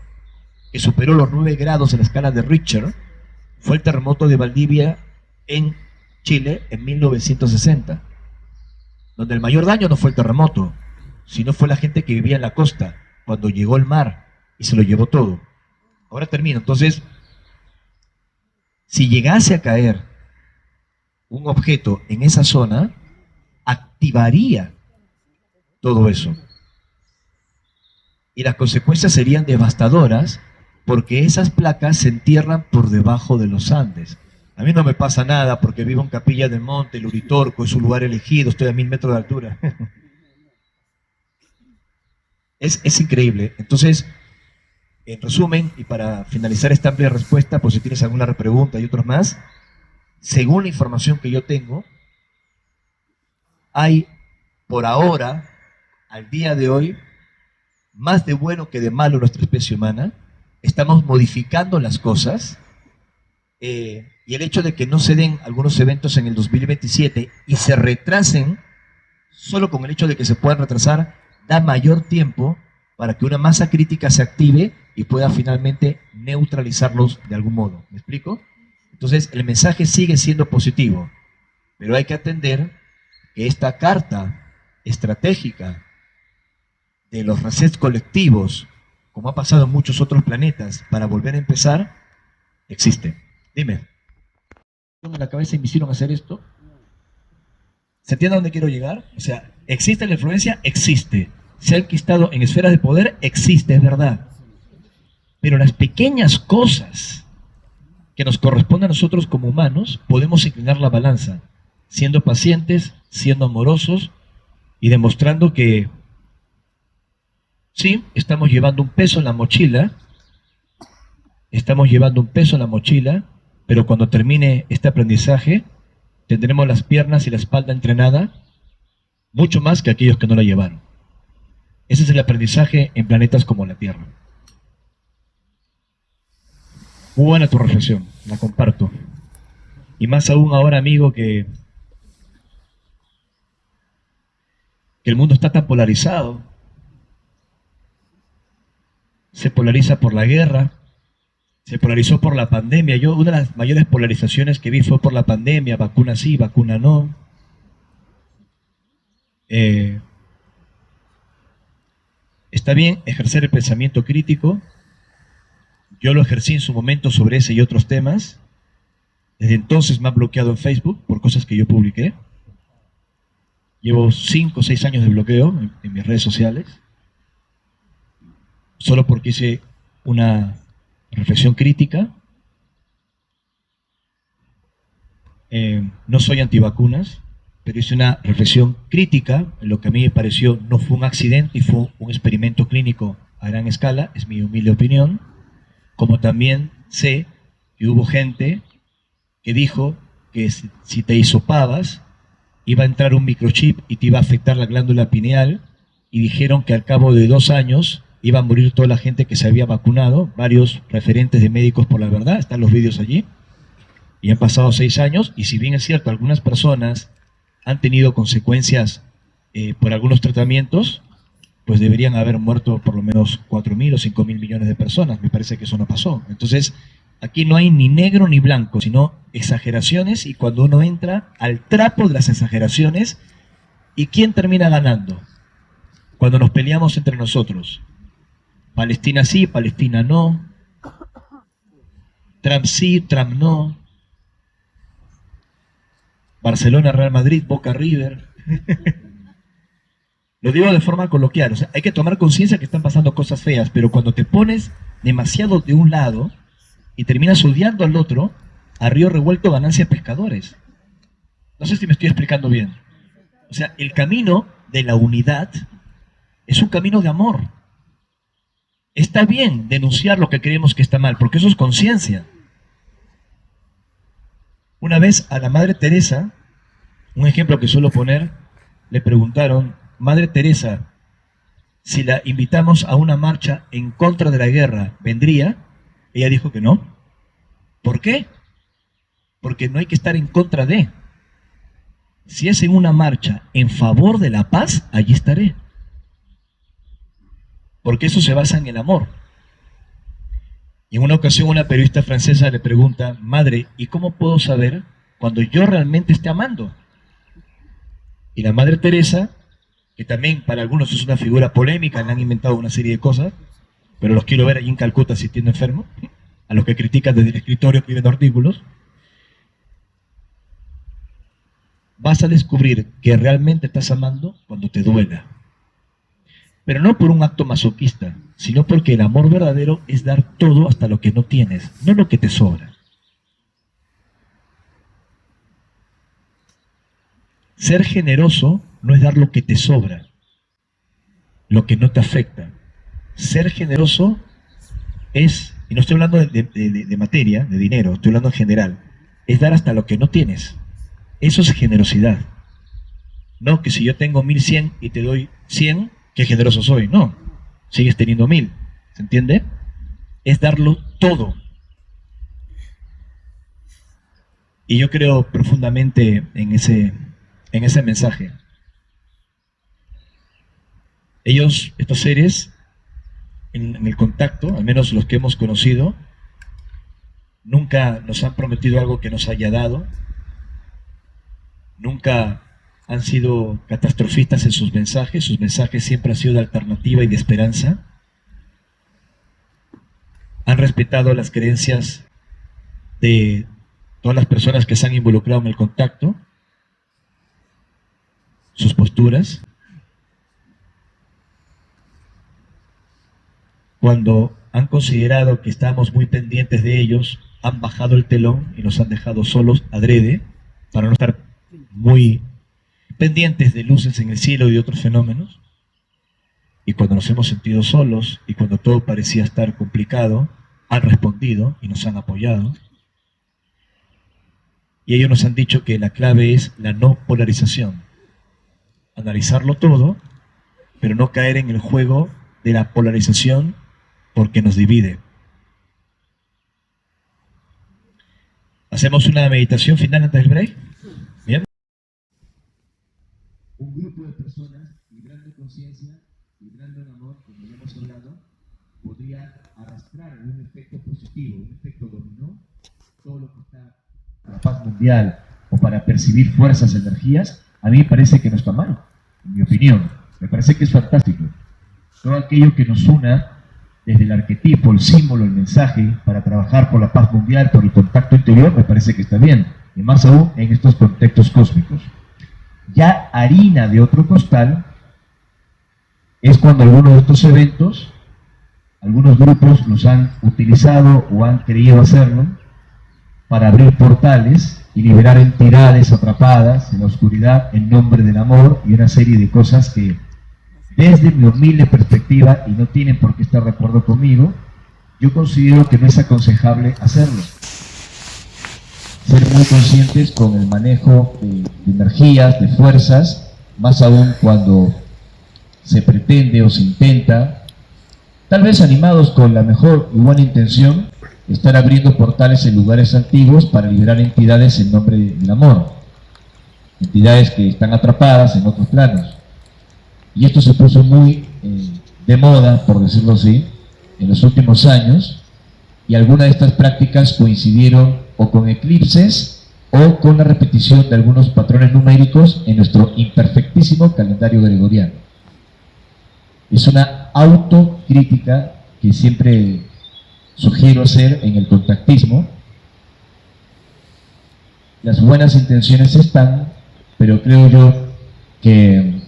D: que superó los 9 grados en la escala de Richter, fue el terremoto de Valdivia en Chile en 1960, donde el mayor daño no fue el terremoto, sino fue la gente que vivía en la costa, cuando llegó el mar y se lo llevó todo. Ahora termino. Entonces, si llegase a caer un objeto en esa zona, activaría todo eso. Y las consecuencias serían devastadoras, porque esas placas se entierran por debajo de los Andes. A mí no me pasa nada porque vivo en Capilla del Monte, el Uritorco es un lugar elegido, estoy a 1000 metros de altura. Es increíble. Entonces, en resumen, y para finalizar esta amplia respuesta, pues si tienes alguna pregunta y otros más, según la información que yo tengo, hay por ahora, al día de hoy, más de bueno que de malo en nuestra especie humana. Estamos modificando las cosas, y el hecho de que no se den algunos eventos en el 2027 y se retrasen, solo con el hecho de que se puedan retrasar, da mayor tiempo para que una masa crítica se active y pueda finalmente neutralizarlos de algún modo. ¿Me explico? Entonces, el mensaje sigue siendo positivo, pero hay que atender que esta carta estratégica de los resets colectivos, como ha pasado en muchos otros planetas, para volver a empezar, existe. Dime. En la cabeza y me hicieron hacer esto. ¿Se entiende a dónde quiero llegar? O sea, ¿existe la influencia? Existe. ¿Se ha enquistado en esferas de poder? Existe, es verdad. Pero las pequeñas cosas que nos corresponden a nosotros como humanos, podemos inclinar la balanza, siendo pacientes, siendo amorosos y demostrando que sí, estamos llevando un peso en la mochila, pero cuando termine este aprendizaje, tendremos las piernas y la espalda entrenada mucho más que aquellos que no la llevaron. Ese es el aprendizaje en planetas como la Tierra. Muy buena tu reflexión, la comparto. Y más aún ahora, amigo, que el mundo está tan polarizado. Se polariza por la guerra, se polarizó por la pandemia. Una de las mayores polarizaciones que vi fue por la pandemia, vacuna sí, vacuna no. Está bien ejercer el pensamiento crítico. Yo lo ejercí en su momento sobre ese y otros temas. Desde entonces me han bloqueado en Facebook por cosas que yo publiqué. Llevo 5 o 6 años de bloqueo en mis redes sociales, solo porque hice una reflexión crítica. No soy antivacunas, pero hice una reflexión crítica en lo que a mí me pareció no fue un accidente y fue un experimento clínico a gran escala, es mi humilde opinión. Como también sé que hubo gente que dijo que si te hisopabas iba a entrar un microchip y te iba a afectar la glándula pineal, y dijeron que al cabo de 2 años iba a morir toda la gente que se había vacunado, varios referentes de Médicos por la Verdad, están los vídeos allí, y han pasado 6 años, y si bien es cierto, algunas personas han tenido consecuencias por algunos tratamientos, pues deberían haber muerto por lo menos 4.000 o 5.000 millones de personas. Me parece que eso no pasó. Entonces, aquí no hay ni negro ni blanco, sino exageraciones, y cuando uno entra al trapo de las exageraciones, ¿y quién termina ganando? Cuando nos peleamos entre nosotros. Palestina sí, Palestina no. Trump sí, Trump no. Barcelona, Real Madrid, Boca, River. Lo digo de forma coloquial, o sea, hay que tomar conciencia que están pasando cosas feas, pero cuando te pones demasiado de un lado y terminas odiando al otro, a río revuelto ganancia pescadores. No sé si me estoy explicando bien. O sea, el camino de la unidad es un camino de amor. Está bien denunciar lo que creemos que está mal, porque eso es conciencia. Una vez a la Madre Teresa un ejemplo que suelo poner, le preguntaron, Madre Teresa, si la invitamos a una marcha en contra de la guerra, ¿vendría? Ella dijo que no. ¿Por qué? Porque no hay que estar en contra de. Si es en una marcha en favor de la paz, allí estaré. Porque eso se basa en el amor. Y en una ocasión una periodista francesa le pregunta, Madre, ¿y cómo puedo saber cuando yo realmente esté amando? Y la Madre Teresa, que también para algunos es una figura polémica, le han inventado una serie de cosas, pero los quiero ver allí en Calcuta asistiendo enfermo, a los que critican desde el escritorio escribiendo artículos, vas a descubrir que realmente estás amando cuando te duela. Pero no por un acto masoquista, sino porque el amor verdadero es dar todo hasta lo que no tienes, no lo que te sobra. Ser generoso no es dar lo que te sobra, lo que no te afecta. Ser generoso es, y no estoy hablando de materia, de dinero, estoy hablando en general, es dar hasta lo que no tienes. Eso es generosidad. No que si yo tengo 1100 y te doy 100, qué generoso soy. No, sigues teniendo 1000. ¿Se entiende? Es darlo todo. Y yo creo profundamente en ese mensaje. Ellos, estos seres, en el contacto, al menos los que hemos conocido, nunca nos han prometido algo que nos haya dado, nunca han sido catastrofistas en sus mensajes siempre han sido de alternativa y de esperanza, han respetado las creencias de todas las personas que se han involucrado en el contacto, sus posturas. Cuando han considerado que estábamos muy pendientes de ellos, han bajado el telón y nos han dejado solos adrede para no estar muy pendientes de luces en el cielo y de otros fenómenos. Y cuando nos hemos sentido solos y cuando todo parecía estar complicado, han respondido y nos han apoyado. Y ellos nos han dicho que la clave es la no polarización. Analizarlo todo, pero no caer en el juego de la polarización porque nos divide. ¿Hacemos una meditación final antes del break? Bien. Un grupo de personas vibrando conciencia, vibrando en amor, como ya hemos hablado, podría arrastrar en un efecto positivo, un efecto dominó, todo lo que está para la paz mundial o para percibir fuerzas, energías. A mí me parece que no está mal, en mi opinión. Me parece que es fantástico. Todo aquello que nos una desde el arquetipo, el símbolo, el mensaje, para trabajar por la paz mundial, por el contacto interior, me parece que está bien. Y más aún en estos contextos cósmicos. Ya harina de otro costal es cuando algunos de estos eventos, algunos grupos los han utilizado o han querido hacerlo para abrir portales y liberar entidades atrapadas en la oscuridad en nombre del amor y una serie de cosas que, desde mi humilde perspectiva, y no tienen por qué estar de acuerdo conmigo, yo considero que no es aconsejable hacerlo. Ser muy conscientes con el manejo de energías, de fuerzas, más aún cuando se pretende o se intenta, tal vez animados con la mejor y buena intención, estar abriendo portales en lugares antiguos para liberar entidades en nombre del amor. Entidades que están atrapadas en otros planos. Y esto se puso muy de moda, por decirlo así, en los últimos años, y algunas de estas prácticas coincidieron o con eclipses o con la repetición de algunos patrones numéricos en nuestro imperfectísimo calendario gregoriano. Es una autocrítica que siempre sugiero hacer en el contactismo. Las buenas intenciones están, pero creo yo que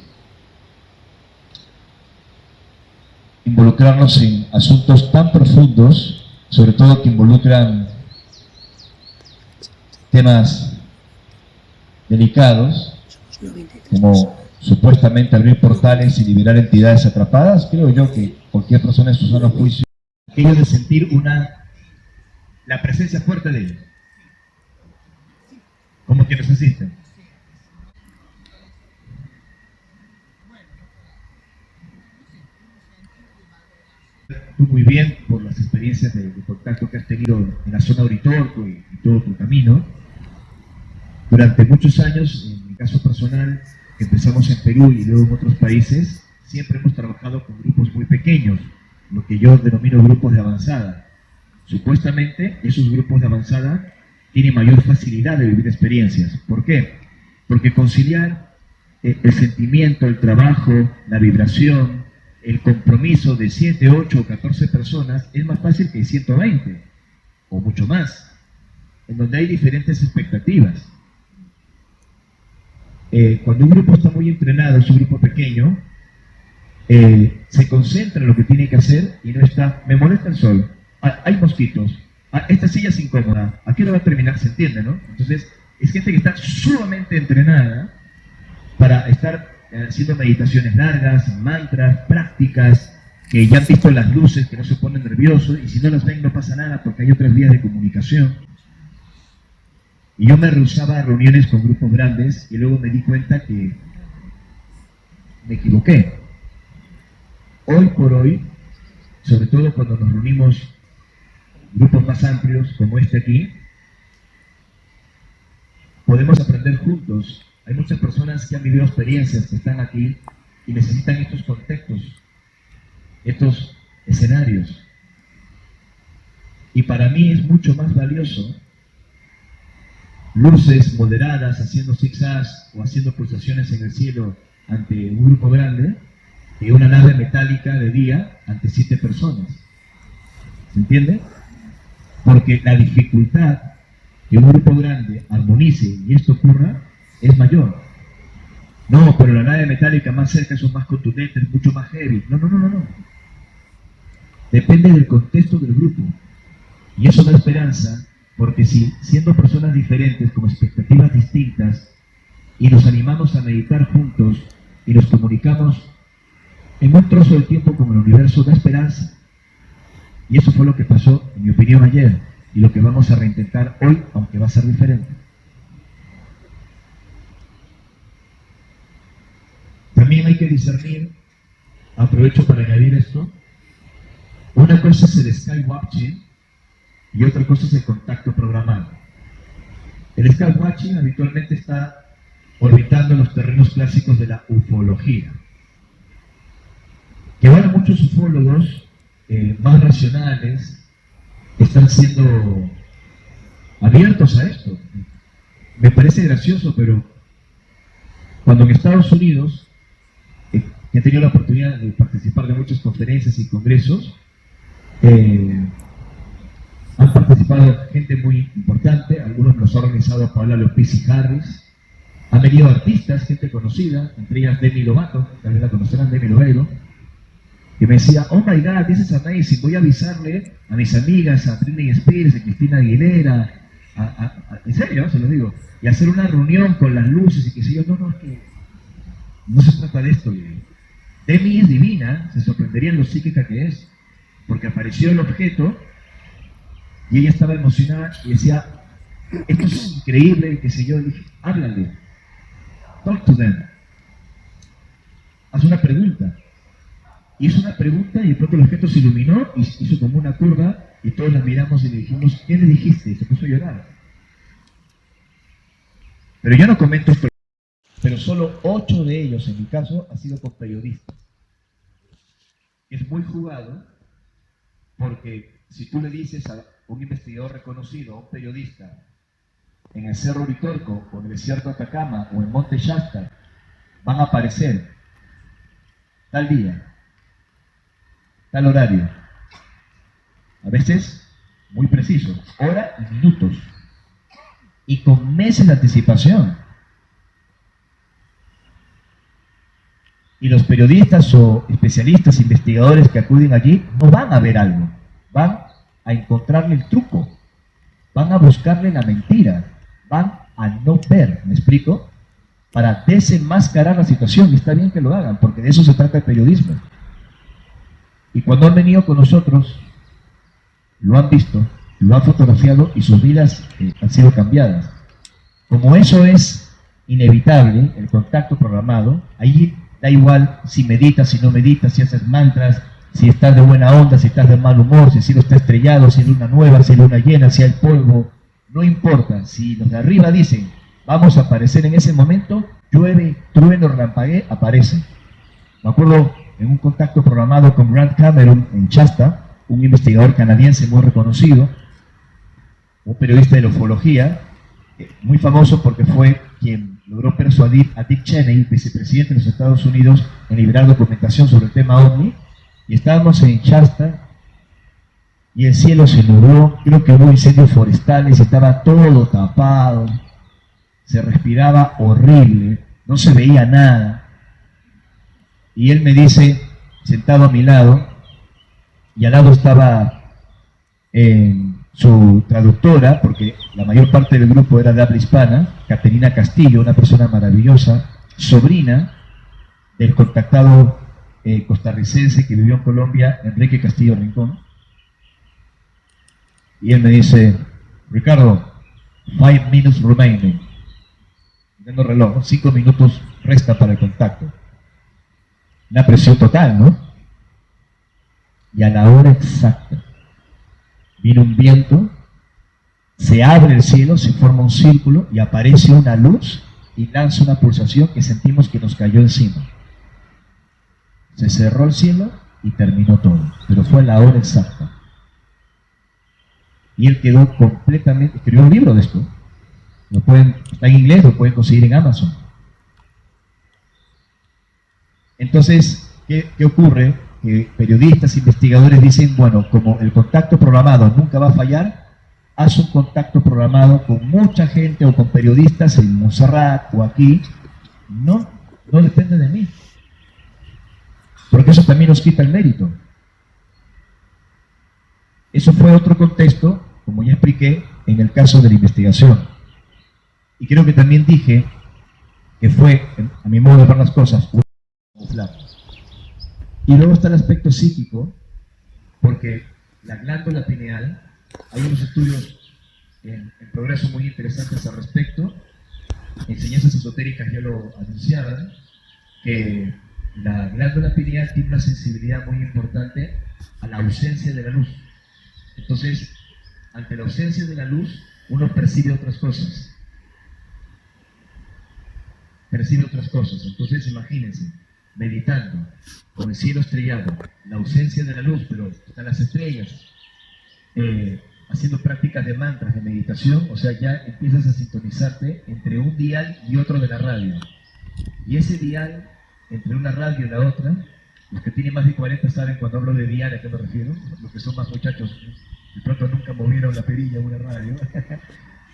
D: involucrarnos en asuntos tan profundos, sobre todo que involucran temas delicados, como supuestamente abrir portales y liberar entidades atrapadas, creo yo que cualquier persona en su sano juicio, aquello de sentir la presencia fuerte de ellos, como que nos asisten. bien por las experiencias de contacto que has tenido en la zona Uritorco y todo tu camino. Durante muchos años, en mi caso personal, que empezamos en Perú y luego en otros países, siempre hemos trabajado con grupos muy pequeños, lo que yo denomino grupos de avanzada. Supuestamente, esos grupos de avanzada tienen mayor facilidad de vivir experiencias. ¿Por qué? Porque conciliar el sentimiento, el trabajo, la vibración, el compromiso de 7, 8 o 14 personas es más fácil que 120 o mucho más, en donde hay diferentes expectativas. Cuando un grupo está muy entrenado, es un grupo pequeño, se concentra en lo que tiene que hacer y no está, me molesta el sol, hay mosquitos, esta silla es incómoda, ¿a qué hora va a terminar? Se entiende, ¿no? Entonces, es gente que está sumamente entrenada para estar haciendo meditaciones largas, mantras, prácticas, que ya han visto las luces, que no se ponen nerviosos, y si no las ven no pasa nada porque hay otras vías de comunicación. Y yo me rehusaba a reuniones con grupos grandes y luego me di cuenta que me equivoqué. Hoy por hoy, sobre todo cuando nos reunimos grupos más amplios como este aquí, podemos aprender juntos. Hay muchas personas que han vivido experiencias que están aquí y necesitan estos contextos, estos escenarios. Y para mí es mucho más valioso luces moderadas haciendo zigzags o haciendo pulsaciones en el cielo ante un grupo grande que una nave metálica de día ante 7 personas. ¿Se entiende? Porque la dificultad que un grupo grande armonice y esto ocurra es mayor. No, pero la nave metálica más cerca son más contundentes, mucho más heavy. No. Depende del contexto del grupo. Y eso da esperanza, porque si siendo personas diferentes, con expectativas distintas, y nos animamos a meditar juntos, y nos comunicamos en un trozo de tiempo con el universo, da esperanza. Y eso fue lo que pasó, en mi opinión, ayer, y lo que vamos a reintentar hoy, aunque va a ser diferente. También hay que discernir, aprovecho para añadir esto, una cosa es el skywatching y otra cosa es el contacto programado. El skywatching habitualmente está orbitando los terrenos clásicos de la ufología, que ahora muchos ufólogos más racionales están siendo abiertos a esto. Me parece gracioso, pero cuando en Estados Unidos he tenido la oportunidad de participar de muchas conferencias y congresos, han participado gente muy importante, algunos los ha organizado Paola López y Harris, han venido artistas, gente conocida, entre ellas Demi Lovato, también la conocerán, Demi Lovato, que me decía, oh my God, this is amazing, voy a avisarle a mis amigas, a Britney Spears, a Cristina Aguilera, en serio, se lo digo, y hacer una reunión con las luces y que sé yo, no, es que no se trata de esto. Demi es divina, se sorprenderían lo psíquica que es, porque apareció el objeto y ella estaba emocionada y decía, esto es increíble, qué sé yo, y dije, háblale, talk to them, haz una pregunta. Hizo una pregunta y de pronto el objeto se iluminó y hizo como una curva y todos la miramos y le dijimos, ¿qué le dijiste? Y se puso a llorar. Pero yo no comento esto, pero solo 8 de ellos, en mi caso, han sido con periodistas. Es muy jugado porque si tú le dices a un investigador reconocido, a un periodista, en el Cerro Uritorco, o en el desierto de Atacama, o en Monte Shasta, van a aparecer tal día, tal horario, a veces muy preciso, hora y minutos, y con meses de anticipación. Y los periodistas o especialistas, investigadores que acuden allí, no van a ver algo, van a encontrarle el truco, van a buscarle la mentira, van a no ver, ¿me explico? Para desenmascarar la situación, y está bien que lo hagan, porque de eso se trata el periodismo. Y cuando han venido con nosotros, lo han visto, lo han fotografiado y sus vidas han sido cambiadas. Como eso es inevitable, el contacto programado, ahí da igual si meditas, si no meditas, si haces mantras, si estás de buena onda, si estás de mal humor, si el cielo está estrellado, si hay luna nueva, si hay luna llena, si hay polvo, no importa. Si los de arriba dicen, vamos a aparecer en ese momento, llueve, trueno, relampaguee, aparece. Me acuerdo en un contacto programado con Grant Cameron en Shasta, un investigador canadiense muy reconocido, un periodista de la ufología, muy famoso porque fue quien logró persuadir a Dick Cheney, vicepresidente de los Estados Unidos, en liberar documentación sobre el tema OVNI. Y estábamos en Shasta y el cielo se nubló, creo que hubo incendios forestales, estaba todo tapado, se respiraba horrible, no se veía nada. Y él me dice, sentado a mi lado, y al lado estaba su traductora, porque la mayor parte del grupo era de habla hispana, Caterina Castillo, una persona maravillosa, sobrina del contactado costarricense que vivió en Colombia, Enrique Castillo Rincón. Y él me dice, Ricardo, 5 minutes remaining. Viendo reloj, ¿no? 5 minutos resta para el contacto. Una presión total, ¿no? Y a la hora exacta vino un viento, se abre el cielo, se forma un círculo y aparece una luz y lanza una pulsación que sentimos que nos cayó encima. Se cerró el cielo y terminó todo, pero fue a la hora exacta. Y él quedó completamente, escribió un libro de esto, está en inglés, lo pueden conseguir en Amazon. Entonces, ¿qué ocurre? Que periodistas, investigadores dicen, bueno, como el contacto programado nunca va a fallar, haz un contacto programado con mucha gente o con periodistas en Montserrat o aquí. No depende de mí, porque eso también nos quita el mérito. Eso fue otro contexto, como ya expliqué, en el caso de la investigación. Y creo que también dije que fue, a mi modo de ver las cosas, un camuflaje. Y luego está el aspecto psíquico, porque la glándula pineal, hay unos estudios en progreso muy interesantes al respecto, enseñanzas esotéricas ya lo anunciaban, que la glándula pineal tiene una sensibilidad muy importante a la ausencia de la luz. Entonces, ante la ausencia de la luz, uno percibe otras cosas. Entonces, imagínense, meditando, con el cielo estrellado, la ausencia de la luz, pero están las estrellas, haciendo prácticas de mantras, de meditación, o sea, ya empiezas a sintonizarte entre un dial y otro de la radio. Y ese dial, entre una radio y la otra, los que tienen más de 40 saben cuando hablo de dial a qué me refiero, los que son más muchachos, de pronto nunca movieron la perilla de una radio,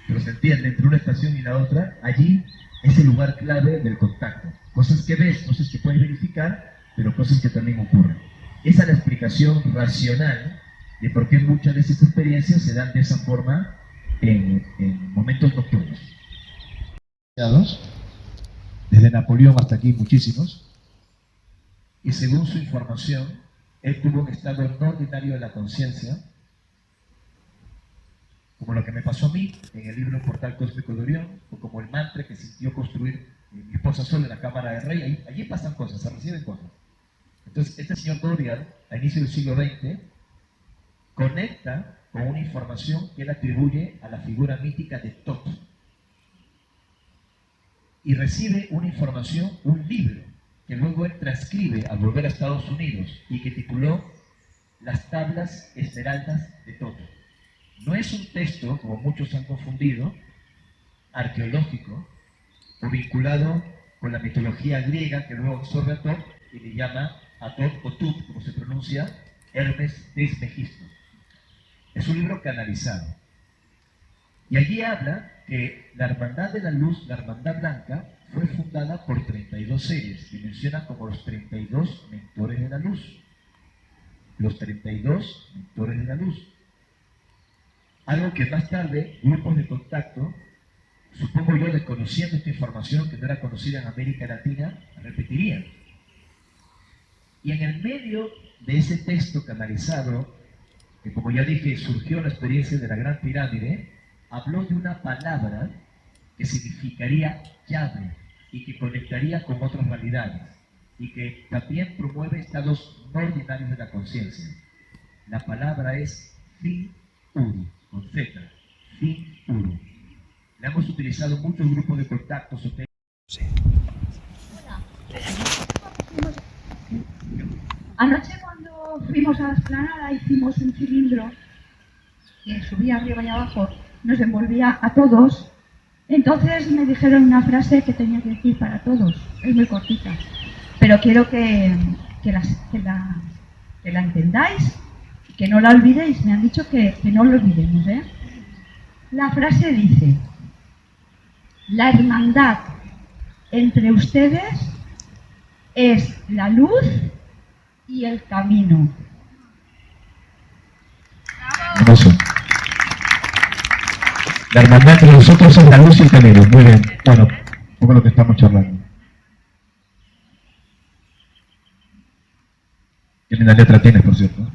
D: pero se entiende, entre una estación y la otra, allí es el lugar clave del contacto. Cosas que ves, cosas que puedes verificar, pero cosas que también ocurren. Esa es la explicación racional de por qué muchas de esas experiencias se dan de esa forma en momentos nocturnos. Desde Napoleón hasta aquí muchísimos. Y según su información, él tuvo un estado no ordinario de la conciencia, como lo que me pasó a mí en el libro Portal Cósmico de Orión, o como el mantra que sintió construir mi esposa Sol en la Cámara del Rey. Allí pasan cosas, se reciben cosas. Entonces, este señor Dorian, a inicio del siglo XX, conecta con una información que él atribuye a la figura mítica de Thoth. Y recibe una información, un libro, que luego él transcribe al volver a Estados Unidos y que tituló Las Tablas Esmeraldas de Thoth. No es un texto, como muchos han confundido, arqueológico o vinculado con la mitología griega que luego absorbe a Thoth y le llama a Thoth o Tut, como se pronuncia, Hermes Trismegisto. Es un libro canalizado. Y allí habla que la Hermandad de la Luz, la Hermandad Blanca, fue fundada por 32 seres, que mencionan como los 32 mentores de la luz. Los 32 mentores de la luz. Algo que más tarde, grupos de contacto, supongo yo, desconociendo esta información que no era conocida en América Latina, repetirían. Y en el medio de ese texto canalizado, que como ya dije, surgió la experiencia de la Gran Pirámide, habló de una palabra que significaría llave y que conectaría con otras realidades. y que también promueve estados no ordinarios de la conciencia. La palabra es Fin Uru, con Z, Fin Uru. La hemos utilizado en muchos grupos de contactos.
A: Sí.
F: Anoche cuando fuimos a la explanada hicimos un cilindro que subía arriba y abajo, nos envolvía a todos. Entonces me dijeron una frase que tenía que decir para todos, es muy cortita, pero quiero que la entendáis, que no la olvidéis. Me han dicho que no lo olvidemos, ¿eh? La frase dice: la hermandad entre ustedes es la luz y el camino.
D: Hermoso. La hermandad entre nosotros es la luz y el camino. Muy bien. Bueno, un poco lo que estamos charlando. Qué linda letra tienes, por cierto.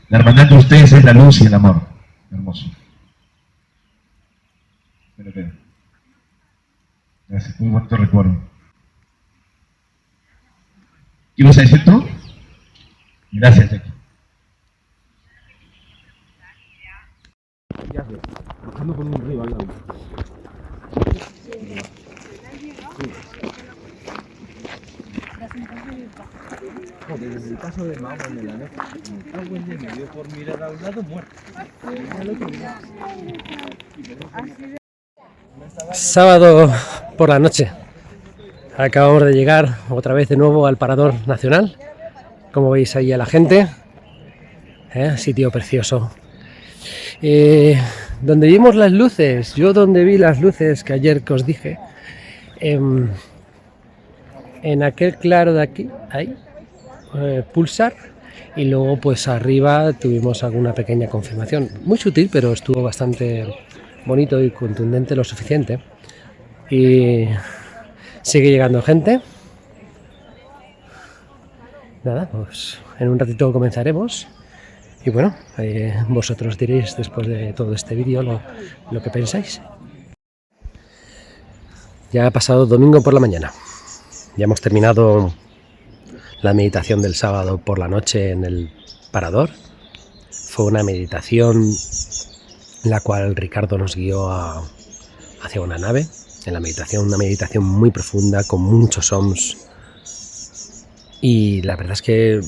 D: La hermandad entre ustedes es la luz y el amor. Hermoso. Espera. Gracias, muy bonito recuerdo. ¿Qué ibas a decir tú? Gracias, Jackie.
G: Bajando por un río al lado. Joder, en el paso de Mao en el anexo, me cago en el medio por mirar a un lado muerto.
A: Sábado por la noche. Acabamos de llegar otra vez de nuevo al Parador Nacional. Como veis ahí a la gente. Sitio precioso. Donde vimos las luces, yo donde vi las luces que ayer que os dije, en aquel claro de aquí, ahí, Pulsar, y luego pues arriba tuvimos alguna pequeña confirmación, muy sutil, pero estuvo bastante bonito y contundente lo suficiente. Y sigue llegando gente. Nada, pues en un ratito comenzaremos. Y bueno, vosotros diréis después de todo este vídeo lo que pensáis. Ya ha pasado domingo por la mañana. Ya hemos terminado la meditación del sábado por la noche en el Parador. Fue una meditación en la cual Ricardo nos guió hacia una nave. En la meditación, una meditación muy profunda con muchos ohms. Y la verdad es que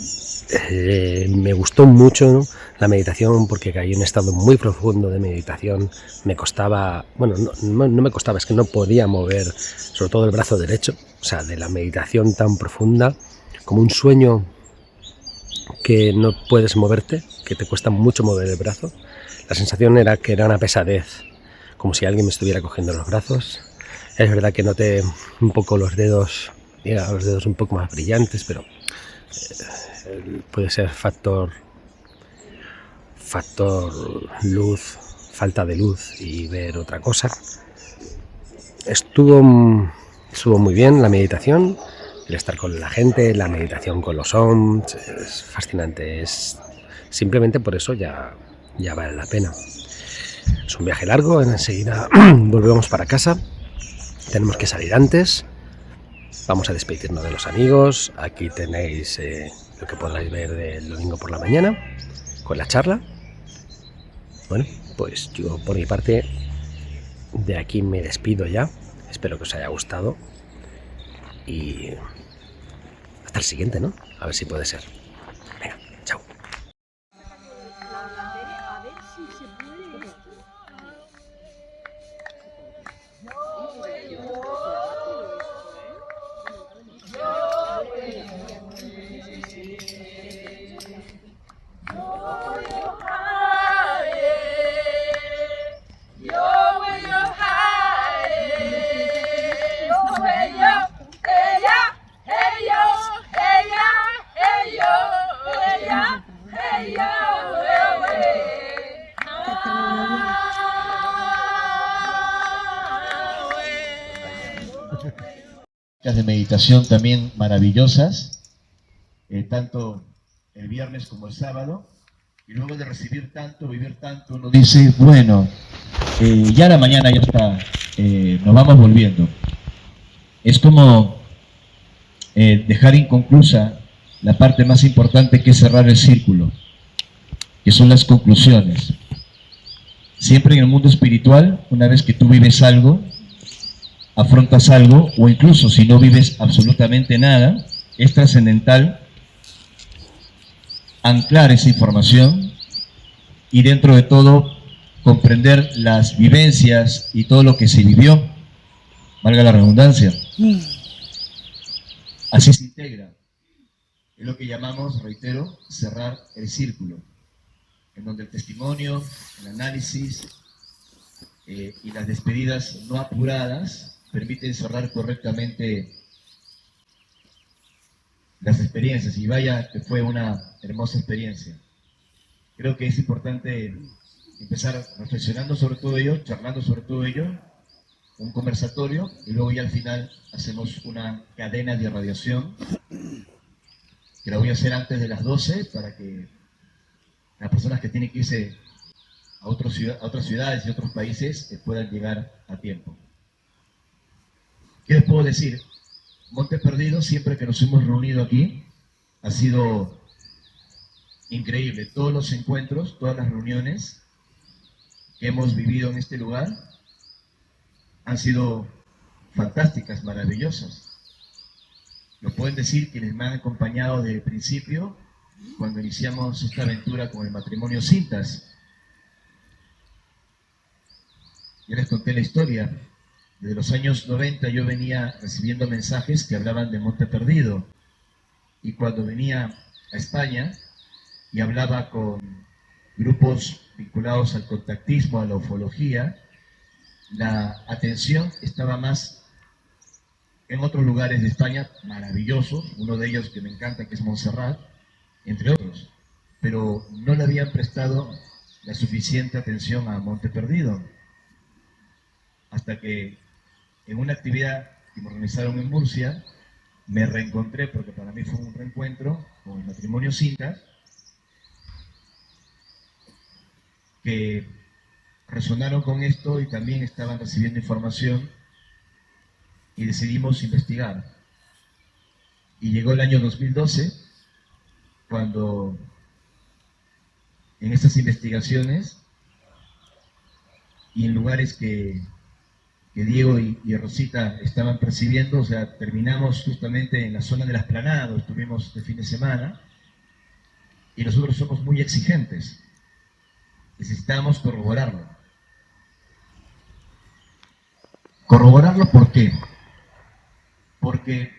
A: me gustó mucho la meditación porque caí en un estado muy profundo de meditación. Me costaba, bueno, no me costaba, es que no podía mover sobre todo el brazo derecho, o sea, de la meditación tan profunda, como un sueño que no puedes moverte, que te cuesta mucho mover el brazo. La sensación era que era una pesadez, como si alguien me estuviera cogiendo los brazos. Es verdad que noté un poco los dedos un poco más brillantes, pero puede ser factor luz, falta de luz y ver otra cosa. Estuvo muy bien la meditación, el estar con la gente, la meditación con los ohms, es fascinante, simplemente por eso ya vale la pena. Es un viaje largo, enseguida volvemos para casa, tenemos que salir antes. Vamos a despedirnos de los amigos. Aquí tenéis lo que podráis ver del domingo por la mañana con la charla. Bueno, pues yo por mi parte de aquí me despido ya. Espero que os haya gustado y hasta el siguiente, ¿no? A ver si puede ser. Venga, chao.
D: De meditación también maravillosas, tanto el viernes como el sábado, y luego de recibir tanto, vivir tanto, uno dice, bueno, ya la mañana ya está, nos vamos volviendo. Es como dejar inconclusa la parte más importante, que es cerrar el círculo, que son las conclusiones. Siempre en el mundo espiritual, una vez que tú vives algo, afrontas algo, o incluso si no vives absolutamente nada, es trascendental anclar esa información y dentro de todo comprender las vivencias y todo lo que se vivió, valga la redundancia. Así se integra. Es lo que llamamos, reitero, cerrar el círculo, en donde el testimonio, el análisis y las despedidas no apuradas permiten cerrar correctamente las experiencias. Y vaya que fue una hermosa experiencia. Creo que es importante empezar reflexionando sobre todo ello, charlando sobre todo ello, un conversatorio, y luego ya al final hacemos una cadena de irradiación, que la voy a hacer antes de las 12 para que las personas que tienen que irse a otras ciudades y otros países puedan llegar a tiempo. ¿Qué les puedo decir? Monte Perdido, siempre que nos hemos reunido aquí, ha sido increíble. Todos los encuentros, todas las reuniones que hemos vivido en este lugar han sido fantásticas, maravillosas. Lo pueden decir quienes me han acompañado desde el principio, cuando iniciamos esta aventura con el matrimonio Cintas. Ya les conté la historia. Desde los años 90 yo venía recibiendo mensajes que hablaban de Monte Perdido. Y cuando venía a España y hablaba con grupos vinculados al contactismo, a la ufología, la atención estaba más en otros lugares de España maravillosos, uno de ellos que me encanta, que es Montserrat, entre otros, pero no le habían prestado la suficiente atención a Monte Perdido, hasta que en una actividad que me organizaron en Murcia, me reencontré, porque para mí fue un reencuentro con el matrimonio Cintas, que resonaron con esto y también estaban recibiendo información, y decidimos investigar. Y llegó el año 2012, cuando en estas investigaciones y en lugares que Diego y Rosita estaban percibiendo, o sea, terminamos justamente en la zona del Esplanado, estuvimos este fin de semana, y nosotros somos muy exigentes, necesitamos corroborarlo. ¿Corroborarlo por qué? Porque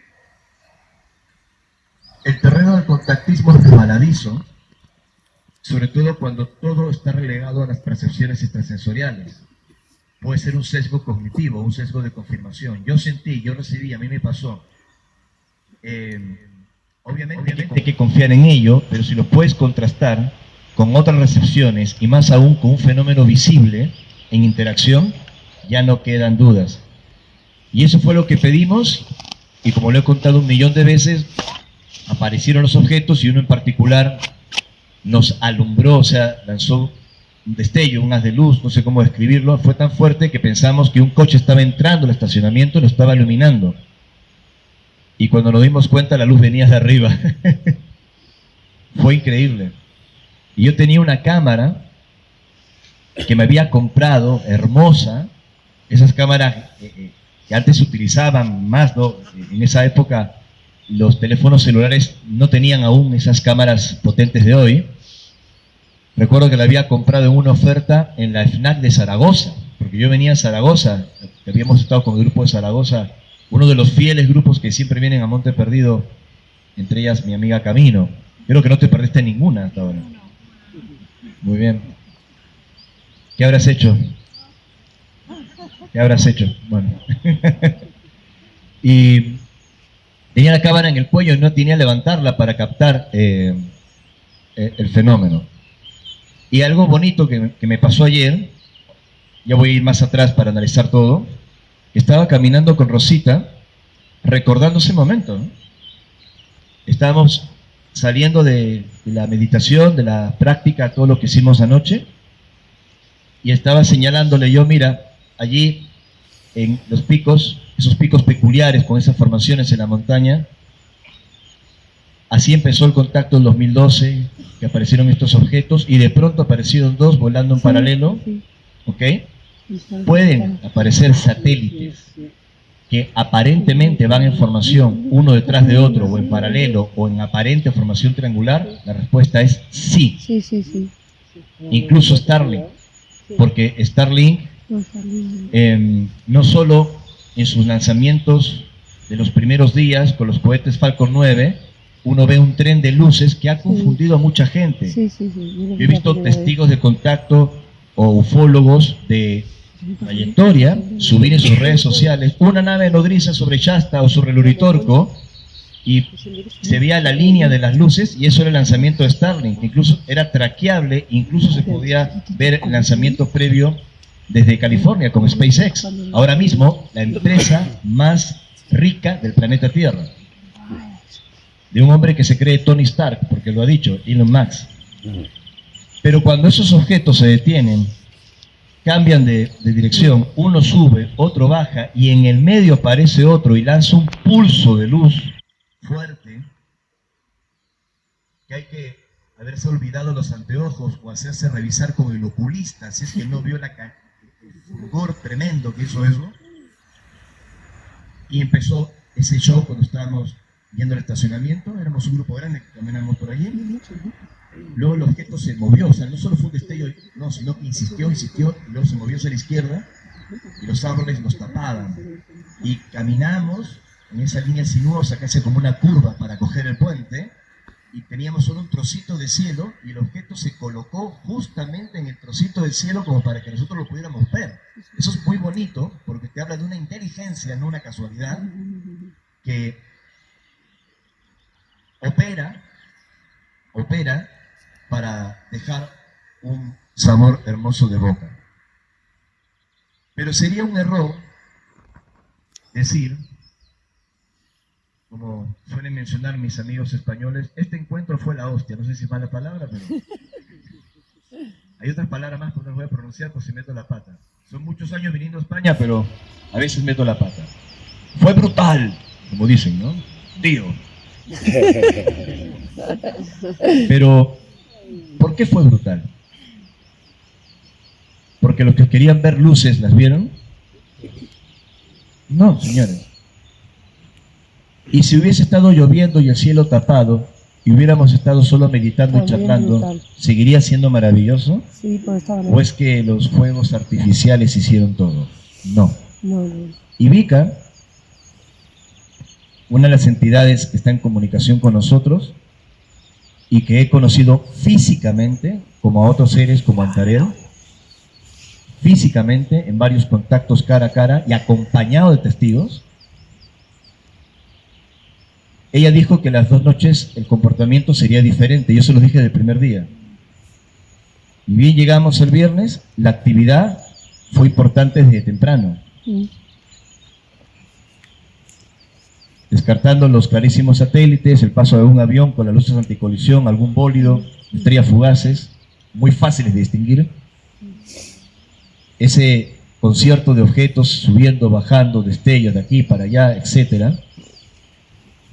D: el terreno del contactismo es resbaladizo, sobre todo cuando todo está relegado a las percepciones extrasensoriales. Puede ser un sesgo cognitivo, un sesgo de confirmación. Yo sentí, yo recibí, a mí me pasó. Obviamente hay que confiar en ello, pero si lo puedes contrastar con otras recepciones, y más aún con un fenómeno visible en interacción, ya no quedan dudas. Y eso fue lo que pedimos, y como lo he contado 1.000.000 de veces, aparecieron los objetos y uno en particular nos alumbró, o sea, lanzó un destello, un haz de luz, no sé cómo describirlo, fue tan fuerte que pensamos que un coche estaba entrando al estacionamiento y lo estaba iluminando. Y cuando nos dimos cuenta, la luz venía de arriba. Fue increíble. Y yo tenía una cámara que me había comprado, hermosa, esas cámaras que antes se utilizaban más, ¿no? En esa época los teléfonos celulares no tenían aún esas cámaras potentes de hoy. Recuerdo que la había comprado en una oferta en la FNAC de Zaragoza, porque yo venía a Zaragoza, que habíamos estado con el grupo de Zaragoza, uno de los fieles grupos que siempre vienen a Monte Perdido, entre ellas mi amiga Camino. Creo que no te perdiste ninguna hasta ahora. Muy bien. ¿Qué habrás hecho? ¿Qué habrás hecho? Bueno. Y tenía la cámara en el cuello y no tenía que levantarla para captar el fenómeno. Y algo bonito que me pasó ayer, ya voy a ir más atrás para analizar todo, estaba caminando con Rosita, recordando ese momento, ¿no? Estábamos saliendo de la meditación, de la práctica, todo lo que hicimos anoche, y estaba señalándole yo, mira, allí en los picos, esos picos peculiares con esas formaciones en la montaña, Así empezó el contacto en 2012, que aparecieron estos objetos, y de pronto aparecieron dos volando en paralelo, ¿ok? Pueden aparecer satélites que aparentemente van en formación uno detrás de otro, o en paralelo, o en aparente formación triangular. La respuesta es sí. Incluso Starlink, porque Starlink no solo en sus lanzamientos de los primeros días con los cohetes Falcon 9, uno ve un tren de luces que ha confundido a mucha gente. Yo he visto testigos de contacto o ufólogos de trayectoria subir en sus redes sociales una nave nodriza sobre Shasta o sobre el Uritorco, y se veía la línea de las luces, y eso era el lanzamiento de Starlink. Incluso era traqueable, incluso se podía ver el lanzamiento previo desde California con SpaceX. Ahora mismo, la empresa más rica del planeta Tierra, de un hombre que se cree Tony Stark, porque lo ha dicho, Elon Musk. Pero cuando esos objetos se detienen, cambian de dirección, uno sube, otro baja, y en el medio aparece otro y lanza un pulso de luz fuerte, que hay que haberse olvidado los anteojos o hacerse revisar con el oculista, si es que no vio el fulgor tremendo que hizo eso. Y empezó ese show cuando estábamos viendo el estacionamiento. Éramos un grupo grande que caminamos por allí. Luego el objeto se movió, o sea, no solo fue un destello, no, sino que insistió, y luego se movió hacia la izquierda, y los árboles nos tapaban. Y caminamos en esa línea sinuosa que hace como una curva para coger el puente, y teníamos solo un trocito de cielo, y el objeto se colocó justamente en el trocito de cielo como para que nosotros lo pudiéramos ver. Eso es muy bonito, porque te habla de una inteligencia, no una casualidad, que opera para dejar un sabor hermoso de boca. Pero sería un error decir, como suelen mencionar mis amigos españoles, este encuentro fue la hostia. No sé si es mala palabra, pero hay otras palabras más que no las voy a pronunciar por si meto la pata. Son muchos años viniendo a España, pero a veces meto la pata. Fue brutal, como dicen, ¿no? Tío. Pero, ¿por qué fue brutal? ¿Porque los que querían ver luces las vieron? No, señores. Y si hubiese estado lloviendo y el cielo tapado, y hubiéramos estado solo meditando y charlando, ¿seguiría siendo maravilloso?
C: Sí, pues estaba
D: ¿O es que los fuegos artificiales hicieron todo? No. Y Vika, una de las entidades que está en comunicación con nosotros y que he conocido físicamente, como a otros seres como Antareo, físicamente en varios contactos cara a cara y acompañado de testigos, ella dijo que las 2 noches el comportamiento sería diferente. Yo se lo dije del primer día. Y bien, llegamos el viernes, la actividad fue importante desde temprano. Descartando los clarísimos satélites, el paso de un avión con las luces anticolisión, algún bólido, estrellas fugaces, muy fáciles de distinguir. Ese concierto de objetos subiendo, bajando, destellos de aquí para allá, etcétera,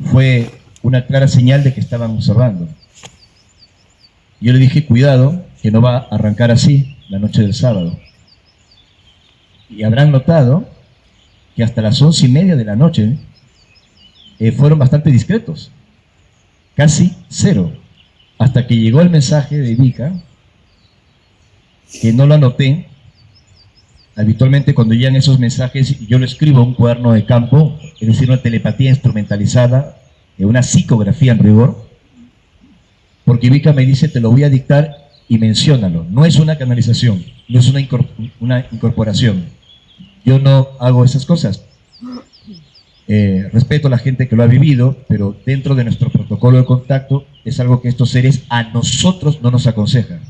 D: fue una clara señal de que estaban observando. Yo le dije, cuidado, que no va a arrancar así la noche del sábado. Y habrán notado que hasta las 11:30 de la noche fueron bastante discretos, casi cero, hasta que llegó el mensaje de Vika, que no lo anoté. Habitualmente cuando llegan esos mensajes yo lo escribo en un cuaderno de campo, es decir, una telepatía instrumentalizada, una psicografía en rigor, porque Vika me dice, te lo voy a dictar y menciónalo. No es una canalización, no es una incorporación. Yo no hago esas cosas. Respeto a la gente que lo ha vivido, pero dentro de nuestro protocolo de contacto es algo que estos seres a nosotros no nos aconsejan.